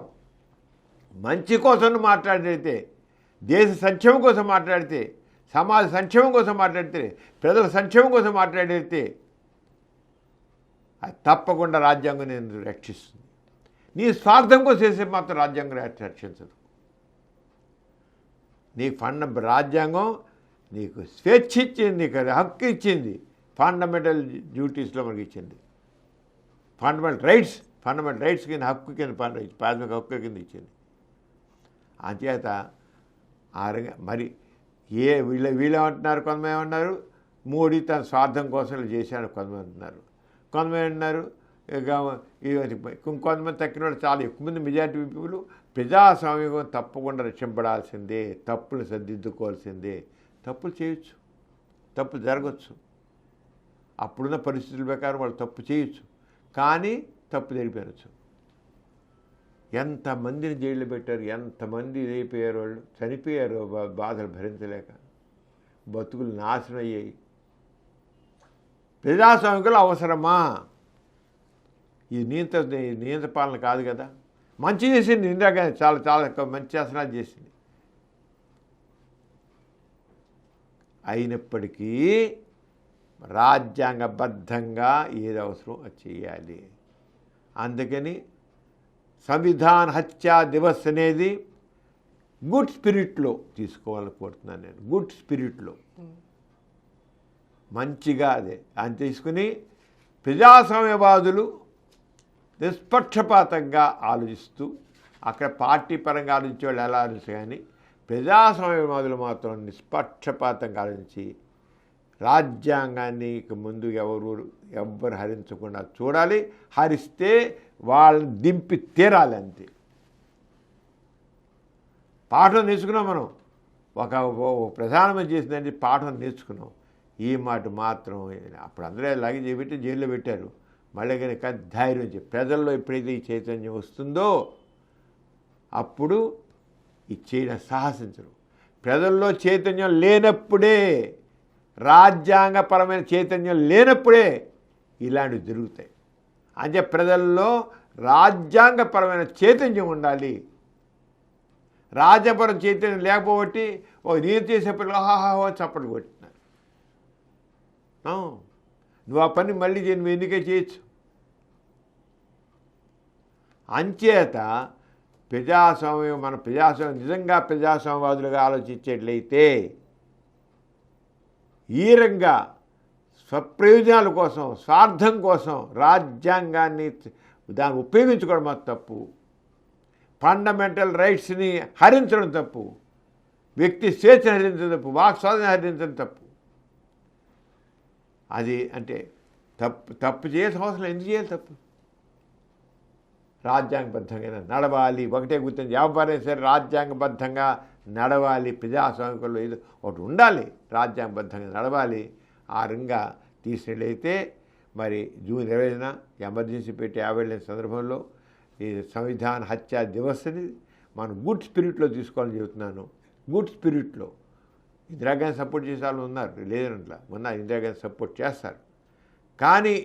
మంచి కోసం మాట్లాడితే, దేశ సంక్షేమం కోసం మాట్లాడితే, సమాజ సంక్షేమం కోసం మాట్లాడితే, ప్రజల సంక్షేమం కోసం మాట్లాడితే అది తప్పకుండా రాజ్యాంగం నేను రక్షిస్తుంది. నీ స్వార్థం కోసం చేసే మాత్రం రాజ్యాంగం రక్షించదు. నీ రాజ్యాంగం నీకు స్వేచ్ఛ ఇచ్చింది, నీకు హక్కు ఇచ్చింది, ఫండమెంటల్ డ్యూటీస్లో మనకి ఇచ్చింది. ఫండమెంటల్ రైట్స్ కింద హక్కు కింద ప్రాథమిక హక్కు కింద ఇచ్చింది. అంచేత మరి వీళ్ళేమంటున్నారు, కొంతమంది ఏమన్నారు, మోడీ తన స్వార్థం కోసం చేశాడు కొంతమంది అంటున్నారు. కొంతమంది అంటున్నారు ఇంకొంతమంది తక్కిన వాళ్ళు చాలా ఎక్కువ మంది మెజారిటీ పీపుల్ ప్రజాస్వామ్యం తప్పకుండా రక్షింపడాల్సిందే, తప్పులు సర్దిద్దుకోవాల్సిందే. తప్పులు చేయొచ్చు, తప్పులు జరగచ్చు, అప్పుడున్న పరిస్థితుల ప్రకారం వాళ్ళు తప్పు చేయొచ్చు, కానీ తప్పు జరిపేయచ్చు. ఎంతమందిని జైల్లో పెట్టారు, ఎంతమంది ఇదైపోయారు, వాళ్ళు చనిపోయారు బాధలు భరించలేక, బతుకులు నాశనం అయ్యాయి. ప్రజాస్వామికులు అవసరమా? ఈ నియంత్ర పాలన కాదు కదా. మంచి చేసింది ఇందిరాగాంధీ, చాలా చాలా మంచి శాసనాలు చేసింది. అయినప్పటికీ రాజ్యాంగబద్ధంగా ఏది అవసరం అది చేయాలి. అందుకని సంవిధాన్ హత్యా దివస్ అనేది గుడ్ స్పిరిట్లో తీసుకోవాలని కోరుతున్నాను నేను. గుడ్ స్పిరిట్లో మంచిగా అదే అని తీసుకుని ప్రజాస్వామ్యవాదులు నిష్పక్షపాతంగా ఆలోచిస్తూ, అక్కడ పార్టీ పరంగా ఆలోచించే వాళ్ళు ఎలా ఆలోచించారు, కానీ ప్రజాస్వామ్యవాదులు మాత్రం నిష్పక్షపాతంగా ఆలోచించి రాజ్యాంగాన్ని ముందు ఎవ్వరు హరించకుండా చూడాలి. హరిస్తే వాళ్ళని దింపి తీరాలి. అంతే. పాఠం నేర్చుకున్నాం మనం. ఒక ప్రధానమంత్రి చేసిందంటే పాఠం నేర్చుకున్నాం. ఈ మాట మాత్రం అప్పుడు అందరూ అలాగే చేపెట్టి జైల్లో పెట్టారు. మళ్ళీ కనుక ధైర్యం ప్రజల్లో ఎప్పుడైతే ఈ చైతన్యం వస్తుందో అప్పుడు ఇది చేయడం సాహసించరు. ప్రజల్లో చైతన్యం లేనప్పుడే, రాజ్యాంగపరమైన చైతన్యం లేనప్పుడే ఇలాంటివి జరుగుతాయి. అంటే ప్రజల్లో రాజ్యాంగపరమైన చైతన్యం ఉండాలి. రాజ్యపరం చైతన్యం లేకపోతే ఒక నేను చేసే పనులు హాహాహో చప్పట్లు కొట్టినారు. నువ్వు ఆ పని మళ్ళీ నువ్వు ఎందుకే చేయొచ్చు. అంచేత ప్రజాస్వామ్యం, మన ప్రజాస్వామ్యం నిజంగా ప్రజాస్వామ్యవాదులుగా ఆలోచించేట్లయితే ఈ రంగా స్వప్రయోజనాల కోసం, స్వార్థం కోసం రాజ్యాంగాన్ని దాన్ని ఉపయోగించుకోవడం అది తప్పు. ఫండమెంటల్ రైట్స్ని హరించడం తప్పు. వ్యక్తి స్వేచ్ఛను హరించడం తప్పు. వాక్ స్వాతంత్రం హరించడం తప్పు. అది అంటే తప్పు చేయాల్సిన అవసరం ఎందుకు చేయాలి? తప్పు రాజ్యాంగబద్ధంగా నడవాలి. ఒకటే గుర్తించి ఎవరైనా సరే రాజ్యాంగబద్ధంగా నడవాలి. ప్రజాస్వామ్యంలో ఇది ఒకటి ఉండాలి, రాజ్యాంగబద్ధంగా నడవాలి. ఆ రంగా తీసినట్లయితే మరి జూన్ 20న ఎమర్జెన్సీ పెట్టి 50 సందర్భంలో ఈ సంవిధాన హత్యా దివస్ని మనం గుడ్ స్పిరిట్లో తీసుకోవాలని చెబుతున్నాను. గుడ్ స్పిరిట్లో ఇందిరాగాంధీ సపోర్ట్ చేసే వాళ్ళు ఉన్నారు, లేదనట్లా. మొన్న ఇందిరాగాంధీ సపోర్ట్ చేస్తారు. కానీ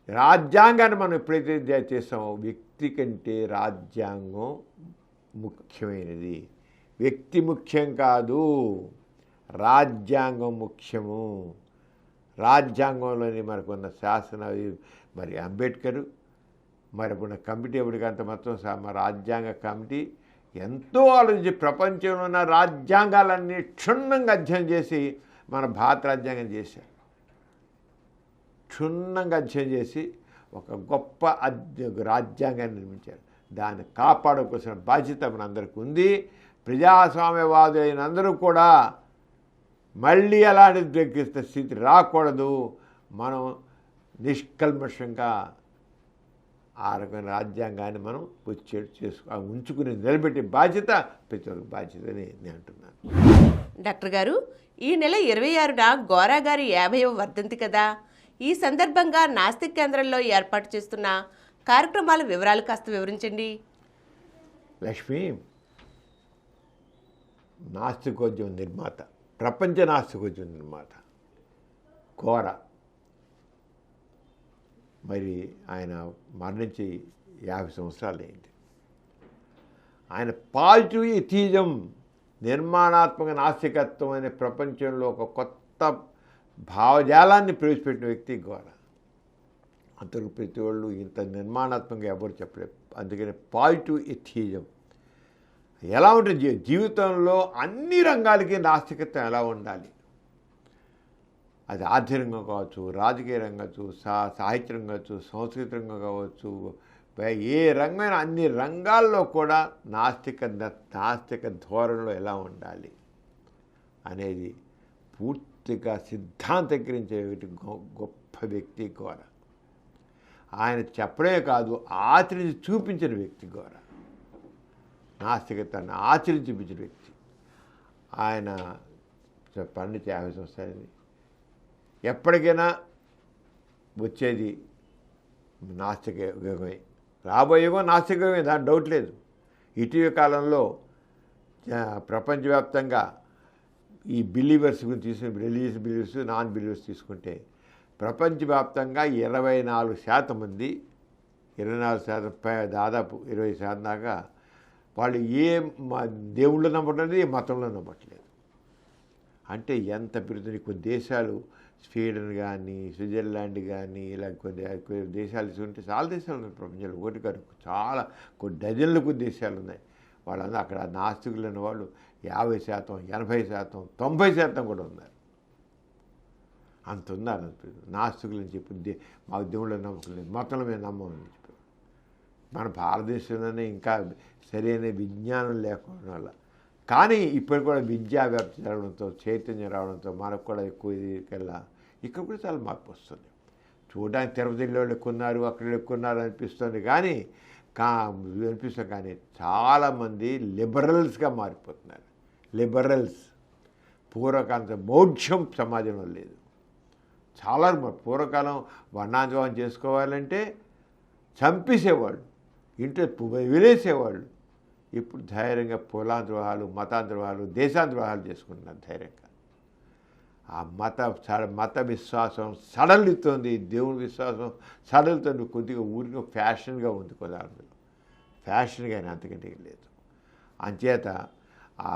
రాజ్యాంగాన్ని మనం ఎప్పుడైతే చేస్తామో వ్యక్తి కంటే రాజ్యాంగం ముఖ్యమైనది. వ్యక్తి ముఖ్యం కాదు, రాజ్యాంగం ముఖ్యము. రాజ్యాంగంలోని మనకున్న శాసన మరి అంబేద్కర్ మరి ఉన్న కమిటీ ఎప్పటికంత మొత్తం మన రాజ్యాంగ కమిటీ ఎంతో ఆలోచించి ప్రపంచంలో ఉన్న రాజ్యాంగాలన్నీ క్షుణ్ణంగా అధ్యయనం చేసి మన భారత రాజ్యాంగం చేశారు. క్షుణ్ణంగా అధ్యయనం చేసి ఒక గొప్ప రాజ్యాంగాన్ని నిర్మించారు. దాన్ని కాపాడుకోవాల్సిన బాధ్యత మనందరికీ ఉంది. ప్రజాస్వామ్యవాదులైన అందరూ కూడా మళ్ళీ అలాంటి స్థితి రాకూడదు. మనం నిష్కల్మషంగా ఆ రకమైన రాజ్యాంగాన్ని మనం ఉంచుకుని నిలబెట్టే బాధ్యత ప్రతి ఒక్క బాధ్యతని నేను అంటున్నాను. డాక్టర్ గారు, ఈ నెల 26న గోరా గారి 50వ వర్ధంతి కదా. ఈ సందర్భంగా నాస్తిక్ కేంద్రంలో ఏర్పాటు చేస్తున్న కార్యక్రమాల వివరాలు కాస్త వివరించండి. లక్ష్మి నాస్తికోద్యమ నిర్మాత, ప్రపంచ నాస్తికోద్యమ నిర్మాత గోరా. మరి ఆయన మరణించి 50 సంవత్సరాలు అయింది. ఆయన పాజిటివ్ ఎథిజం, నిర్మాణాత్మక నాస్తికత్వం అనే ప్రపంచంలో ఒక కొత్త భావజాలాన్ని ప్రవేశపెట్టిన వ్యక్తి గోరా. అంతకు ప్రతి వాళ్ళు ఇంత నిర్మాణాత్మకంగా ఎవరు చెప్పలేదు. అందుకని పాజిటివ్ ఎథిజం ఎలా ఉంటుంది జీవితంలో అన్ని రంగాలకి నాస్తికత్వం ఎలా ఉండాలి, అది ఆధ్యాత్మికంగా కావచ్చు, రాజకీయ రంగం కావచ్చు, సాహిత్య రంగం కావచ్చు, సంస్కృతి రంగం కావచ్చు, ఏ రంగమైన అన్ని రంగాల్లో కూడా నాస్తిక ధోరణిలో ఎలా ఉండాలి అనేది పూర్తిగా సిద్ధాంతీకరించే గొప్ప వ్యక్తి గోరా. ఆయన చెప్పడమే కాదు, ఆచరించి చూపించిన వ్యక్తి గోరా. నాస్తికతను ఆచరించి చూపించిన వ్యక్తి ఆయన. పండిత 50 సంవత్సరాలు ఎప్పటికైనా వచ్చేది నాస్తిక యుగమే, రాబోయే యుగం నాస్తిక యుగమే, దాని డౌట్ లేదు. ఇటీవల కాలంలో ప్రపంచవ్యాప్తంగా ఈ బిలీవర్స్ గురించి తీసుకుని, రిలీజియస్ బిలీవర్స్, నాన్ బిలీవర్స్ తీసుకుంటే ప్రపంచవ్యాప్తంగా 24% మంది, 24% దాదాపు 20% దాకా వాళ్ళు ఏ దేవుళ్ళు నమ్మట్లేదు, ఏ మతంలో నమ్మట్లేదు. అంటే ఎంత పెరుగుతుంది. కొన్ని దేశాలు, స్వీడన్ కానీ, స్విట్జర్లాండ్ కానీ, ఇలా కొన్ని దేశాలు తీసుకుంటే చాలా దేశాలు ఉన్నాయి ప్రపంచంలో. ఒకటి కాదు, చాలా కొన్ని డజన్లకు దేశాలు ఉన్నాయి. వాళ్ళందరూ అక్కడ నాస్తికులు అన్న వాళ్ళు 50%, 80%, 90% కూడా ఉన్నారు. అంత ఉన్నారు నాస్తికులు అని చెప్పి. మాకు దేవుళ్ళ నమ్మకం లేదు, మతంలో మేము నమ్మమని చెప్పి. మన భారతదేశంలోనే ఇంకా సరైన విజ్ఞానం లేకపోవడం వల్ల. కానీ ఇప్పుడు కూడా విద్యా వ్యాప్తి జరగడంతో, చైతన్యం రావడంతో మనకు కూడా ఎక్కువ కల్లా ఇక్కడ కూడా చాలా మార్పు వస్తుంది. చూడడానికి తిరుపతిలో వాళ్ళు ఎక్కువ ఉన్నారు, అక్కడ ఎక్కువ ఉన్నారు అనిపిస్తుంది. కానీ చాలామంది లిబరల్స్గా మారిపోతున్నారు. లిబరల్స్. పూర్వకాలంతో మౌఢ్యం సమాజంలో లేదు. చాలా పూర్వకాలం వర్ణాంతరం చేసుకోవాలంటే చంపేసేవాళ్ళు, ఇంట్లో వినేసేవాళ్ళు. ఇప్పుడు ధైర్యంగా కులాంధ్రోహాలు, మతాంధ్రోహాలు, దేశాంధ్రోహాలు చేసుకుంటున్నారు ధైర్యంగా. ఆ మత విశ్వాసం సడలుతోంది, దేవుని విశ్వాసం సడలుతోంది. కొద్దిగా ఊరికి ఫ్యాషన్గా ఉంది కొద్దిగా, ఫ్యాషన్గా అంతకంటే లేదు. అంచేత ఆ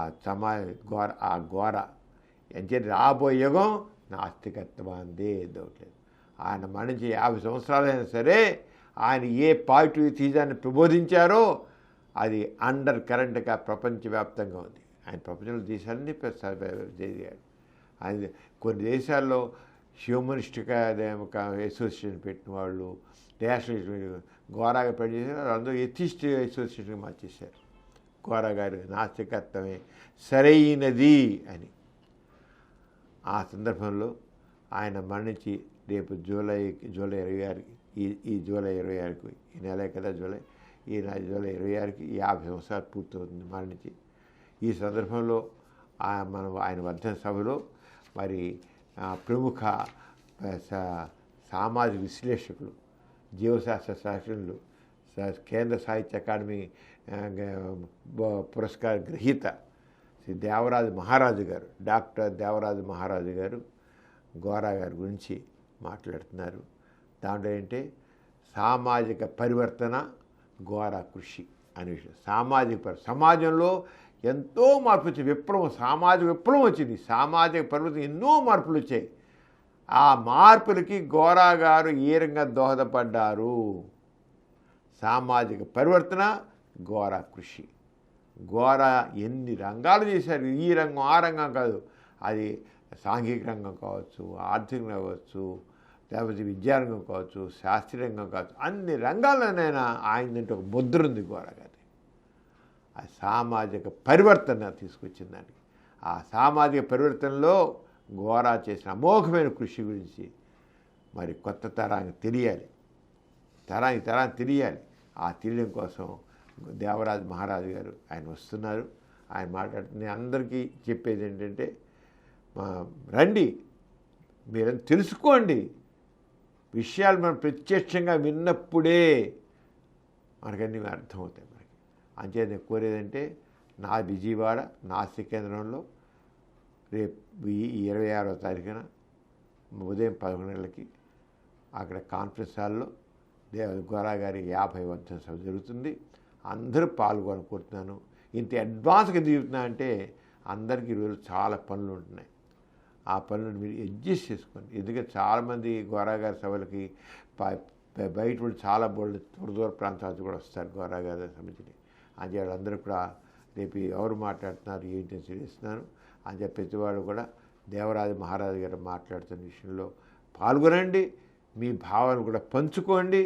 ఘోర అంచేత రాబోయే యుగం నాస్తికత్వాందే దొరకలేదు. ఆయన మరణించి 50 సంవత్సరాలైనా సరే ఆయన ఏ పాజిటివ్ థీజాన్ని ప్రబోధించారో అది అండర్ కరెంట్గా ప్రపంచవ్యాప్తంగా ఉంది. ఆయన ప్రపంచంలో దేశాలన్నీ జరిగారు. ఆయన కొన్ని దేశాల్లో హ్యూమనిస్ట్గా అసోసియేషన్ పెట్టిన వాళ్ళు, నేషనల్ ఘోరాగా పనిచేసారు, అందరూ ఎథిస్ట్ అసోసియేషన్గా మార్చేశారు. ఘోరా గారు నాస్తికత్వమే సరైనది అని. ఆ సందర్భంలో ఆయన మరణించి రేపు జూలై 26కి ఈ జూలై 26కి ఈ నెలే కదా జూలై 26కి 50 సంవత్సరాలు పూర్తవుతుంది మరణించి. ఈ సందర్భంలో ఆయన వర్ధన సభలో మరి ప్రముఖ సామాజిక విశ్లేషకులు, జీవశాస్త్ర శాస్త్రజ్ఞులు, కేంద్ర సాహిత్య అకాడమీ పురస్కార గ్రహీత శ్రీ దేవరాజు మహారాజు గారు, డాక్టర్ దేవరాజు మహారాజు గారు ఘోరా గారి గురించి మాట్లాడుతున్నారు. దాంట్లో ఏంటంటే సామాజిక పరివర్తన ఘోరా కృషి అనే విషయం. సమాజంలో ఎంతో మార్పు వచ్చింది, సామాజిక విప్లవం వచ్చింది, సామాజిక పరివర్తన ఎన్నో మార్పులు వచ్చాయి. ఆ మార్పులకి ఘోరా గారు ఏ రంగా దోహదపడ్డారు? సామాజిక పరివర్తన ఘోరా కృషి. ఘోరా ఎన్ని రంగాలు చేశారు, ఈ రంగం ఆ రంగం కాదు, అది సాంఘిక రంగం కావచ్చు, ఆర్థిక రంగం కావచ్చు, లేకపోతే విద్యారంగం కావచ్చు, శాస్త్రీయ రంగం కావచ్చు, అన్ని రంగాల్లోనైనా ఆయనంటే ఒక ముద్ర ఉంది ఘోరా గారి. ఆ సామాజిక పరివర్తన తీసుకొచ్చిందని, ఆ సామాజిక పరివర్తనలో ఘోరా చేసిన అమోఘమైన కృషి గురించి మరి కొత్త తరానికి తెలియాలి, తరానికి తెలియాలి. ఆ తెలియడం కోసం దేవరాజు మహారాజు గారు ఆయన వస్తున్నారు. ఆయన మాట్లాడుతున్న అందరికీ చెప్పేది ఏంటంటే, రండి, మీరంతా తెలుసుకోండి. విషయాలు మనం ప్రత్యక్షంగా విన్నప్పుడే మనకన్నీ అర్థమవుతాయి మనకి. అంచేత నేను కోరేదంటే విజయవాడ నాస్తిక కేంద్రంలో రేపు 26వ తారీఖున ఉదయం 11 గంటలకి అక్కడ కాన్ఫరెన్స్ హాల్లో ఘోరా గారి 50వ వర్ధన సభ జరుగుతుంది. అందరూ పాల్గొనుకుంటున్నాను. ఇంత అడ్వాన్స్గా దిగుతున్నా అంటే అందరికీ ఈరోజు చాలా పనులు ఉంటున్నాయి. ఆ పనులను మీరు అడ్జస్ట్ చేసుకోండి. ఎందుకంటే చాలామంది ఘోరా గారి సభలకి బయట వాళ్ళు చాలా దూర ప్రాంతాలకు కూడా వస్తారు ఘోరా గారి సమితిని. అంతే వాళ్ళందరూ కూడా రేపు ఎవరు మాట్లాడుతున్నారు ఏంటి తెలియజేస్తున్నాను. అని ప్రతివాడు కూడా దేవరాజు మహారాజు గారు మాట్లాడుతున్న విషయంలో పాల్గొనండి, మీ భావన కూడా పంచుకోండి.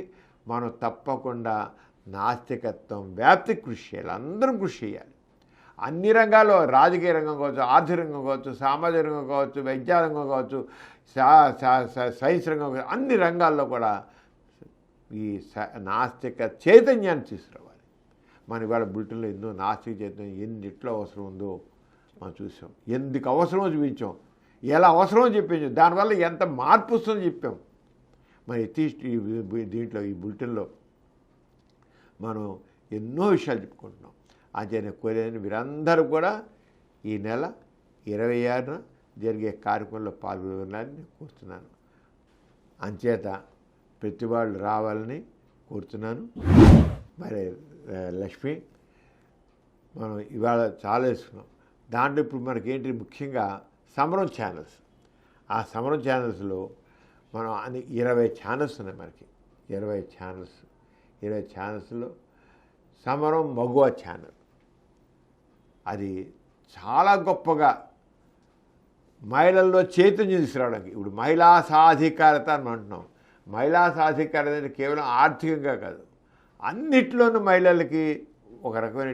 మనం తప్పకుండా నాస్తికత్వం వ్యాప్తి కృషి చేయాలి, అందరం కృషి చేయాలి. అన్ని రంగాల్లో, రాజకీయ రంగం కావచ్చు, ఆర్థిక రంగం కావచ్చు, సామాజిక రంగం కావచ్చు, విద్యారంగం కావచ్చు, సైన్స్ రంగం కావచ్చు, అన్ని రంగాల్లో కూడా ఈ నాస్తిక చైతన్యాన్ని తీసుకురావాలి. మన ఇవాళ బులెటిన్లో ఎన్నో నాస్తిక చైతన్యం ఎన్నిట్లో అవసరం ఉందో మనం చూసాం, ఎందుకు అవసరమో చూపించాం, ఎలా అవసరమో చెప్పించాం, దానివల్ల ఎంత మార్పు వస్తుందో చెప్పాం. మరి దీంట్లో ఈ బులెటిన్లో మనం ఎన్నో విషయాలు చెప్పుకుంటున్నాం. అంచేత కోరేదని మీరందరూ కూడా ఈ నెల 26న జరిగే కార్యక్రమంలో పాల్గొనాలని నేను కోరుతున్నాను. అంచేత ప్రతి వాళ్ళు రావాలని కోరుతున్నాను. మరి లక్ష్మి, మనం ఇవాళ చాలా వేసుకున్నాం. దాంట్లో ఇప్పుడు మనకేంటి ముఖ్యంగా సమరం ఛానల్స్. ఆ సమరం ఛానల్స్లో మనం అన్ని 20 ఛానల్స్ ఉన్నాయి మనకి. 20 ఛానల్స్లో సమరం మగువ ఛానల్ అది చాలా గొప్పగా మహిళల్లో చైతన్యం తీసుకురావడానికి. ఇప్పుడు మహిళా సాధికారత అని అంటున్నాం. మహిళా సాధికారత అంటే కేవలం ఆర్థికంగా కాదు, అన్నిట్లోనూ మహిళలకి ఒక రకమైన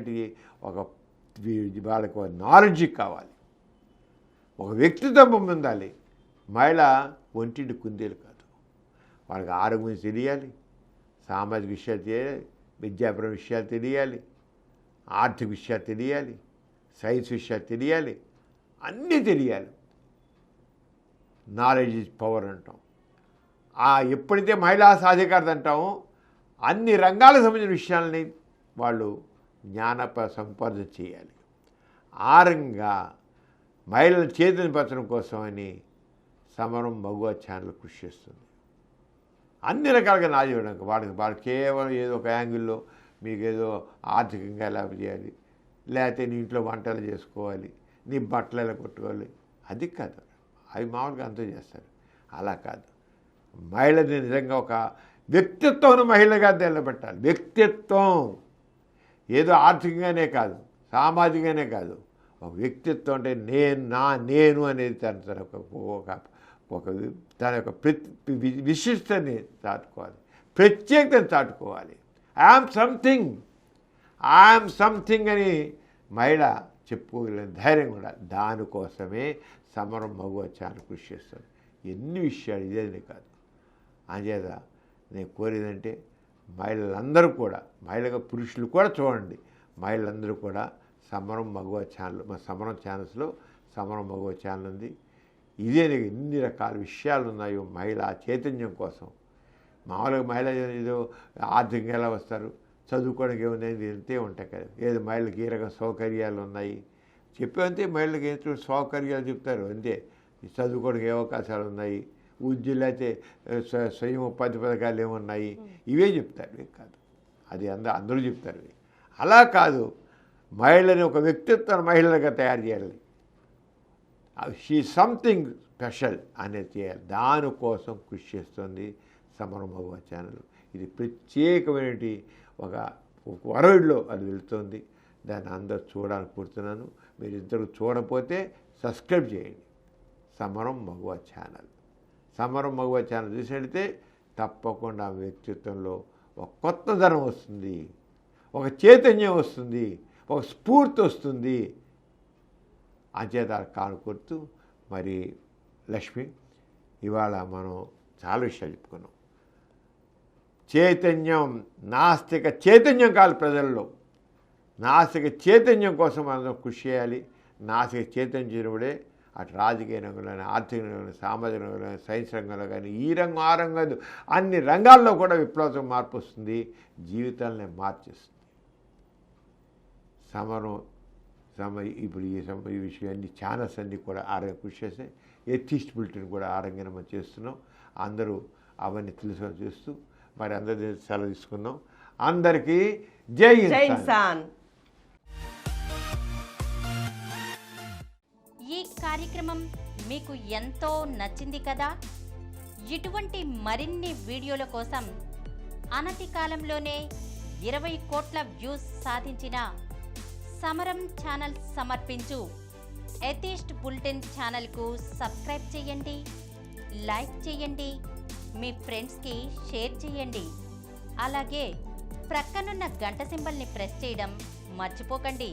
వాళ్ళకి నాలెడ్జ్ కావాలి, ఒక వ్యక్తిత్వం ఉండాలి. మహిళ ఒంటింటి కుందేలు కాదు, వాళ్ళకి ఆరోగ్యం తెలియాలి, సామాజిక విషయాలు తెలియాలి, విద్యాపర విషయాలు తెలియాలి, ఆర్థిక విషయాలు తెలియాలి, సైన్స్ విషయాలు తెలియాలి, అన్నీ తెలియాలి. నాలెడ్జ్ ఈజ్ పవర్ అంటాం. ఎప్పుడైతే మహిళా సాధికారత అంటామో అన్ని రంగాలకు సంబంధించిన విషయాలని వాళ్ళు సంపాదన చేయాలి. ఆ రంగా మహిళలను చైతన్యపరచడం కోసమని సమరం మగువ ఛానల్ కృషి చేస్తుంది. అన్ని రకాలుగా నాది ఇవ్వడానికి వాళ్ళకి కేవలం ఏదో ఒక యాంగిల్లో మీకు ఏదో ఆర్థికంగా ఎలా చేయాలి, లేకపోతే నీ ఇంట్లో వంటలు చేసుకోవాలి, నీ బట్టలు ఎలా కొట్టుకోవాలి, అది కాదు. అవి మామూలుగా అంతా చేస్తారు. అలా కాదు. మహిళని నిజంగా ఒక వ్యక్తిత్వం మహిళగా నిలబెట్టాలి. వ్యక్తిత్వం ఏదో ఆర్థికంగానే కాదు, సామాజికంగానే కాదు, ఒక వ్యక్తిత్వం అంటే నేను అనేది తన యొక్క విశిష్టని చాటుకోవాలి, ప్రత్యేకతను చాటుకోవాలి. ఐఆమ్ సంథింగ్ అని మహిళ చెప్పుకోగలిగిన ధైర్యం కూడా. దానికోసమే సమరం మగువ ఛానల్ కృషి చేస్తాను. ఎన్ని విషయాలు ఇదేనే కాదు. అంచేత నేను కోరేదంటే మహిళలందరూ కూడా, మహిళగా పురుషులు కూడా చూడండి, మహిళలందరూ కూడా సమరం మగువ ఛానల్, మా సమరం ఛానల్స్లో సమరం మగువ ఛానల్ ఉంది. ఇదే ఎన్ని రకాల విషయాలు ఉన్నాయో మహిళ చైతన్యం కోసం. మామూలుగా మహిళ ఏదో ఆర్థికంగా ఎలా వస్తారు, చదువుకోవడానికి ఏముందని వెళ్తే ఉంటాయి కదా, ఏదో మహిళలకు ఏ రకం సౌకర్యాలు ఉన్నాయి చెప్పేంతే, మహిళలకు ఏ సౌకర్యాలు చెప్తారు అంతే. చదువుకోవడానికి ఏ అవకాశాలు ఉన్నాయి, ఉద్యోగులు అయితే స్వయం ఉపాధి పథకాలు ఏమున్నాయి, ఇవే చెప్తారు. ఇవే కాదు, అది అందరూ చెప్తారు. అలా కాదు, మహిళని ఒక వ్యక్తిత్వం మహిళలుగా తయారు చేయాలి. షీ సంథింగ్ స్పెషల్ అనేది చేయాలి. దానికోసం కృషి చేస్తుంది సమరం మగువ ఛానల్. ఇది ప్రత్యేకమైనటి ఒక వరల్డ్లో అది వెళ్తుంది. దాన్ని అందరూ చూడాలని కోరుతున్నాను. మీరు ఇద్దరు చూడకపోతే సబ్స్క్రైబ్ చేయండి సమరం మగువ ఛానల్. సమరం మగువ ఛానల్ చూసినట్లయితే తప్పకుండా ఆ వ్యక్తిత్వంలో ఒక కొత్తదనం వస్తుంది, ఒక చైతన్యం వస్తుంది, ఒక స్ఫూర్తి వస్తుంది. అంచేత కానుకొడుతూ మరి లక్ష్మి, ఇవాళ మనం చాలా విషయాలు చెప్పుకున్నాం. చైతన్యం, నాస్తిక చైతన్యం కాదు ప్రజల్లో. నాస్తిక చైతన్యం కోసం మనం కృషి చేయాలి. నాస్తిక చైతన్యం చేయబడే అటు రాజకీయ రంగంలో కానీ, ఆర్థిక రంగంలో, సామాజిక రంగంలో కానీ, సైన్స్ రంగంలో కానీ, ఈ రంగం ఆ రంగం అన్ని రంగాల్లో కూడా విప్లవాత్మక మార్పు వస్తుంది, జీవితాలనే మార్చేస్తుంది. ఇప్పుడు ఈ విషయం అన్ని ఛానల్స్ అన్నీ కూడా ఆరంగం కృషి చేస్తే, ఎథిస్ట్ బులెటిన్ కూడా ఆరంగం మనం చేస్తున్నాం. అందరూ అవన్నీ తెలుసుకొని చేస్తూ మరి అందరి సెలవు తీసుకున్నాం. అందరికీ జై ఇన్సాన్. ఈ కార్యక్రమం మీకు ఎంతో నచ్చింది కదా. ఇటువంటి మరిన్ని వీడియోల కోసం అనతి కాలంలోనే 20 కోట్ల వ్యూస్ సాధించిన సమరం ఛానల్ సమర్పించు ఎథిస్ట్ బులెటిన్ ఛానల్కు సబ్స్క్రైబ్ చేయండి, లైక్ చేయండి, మీ ఫ్రెండ్స్కి షేర్ చేయండి. అలాగే ప్రక్కనున్న గంట సింబల్ని ప్రెస్ చేయడం మర్చిపోకండి.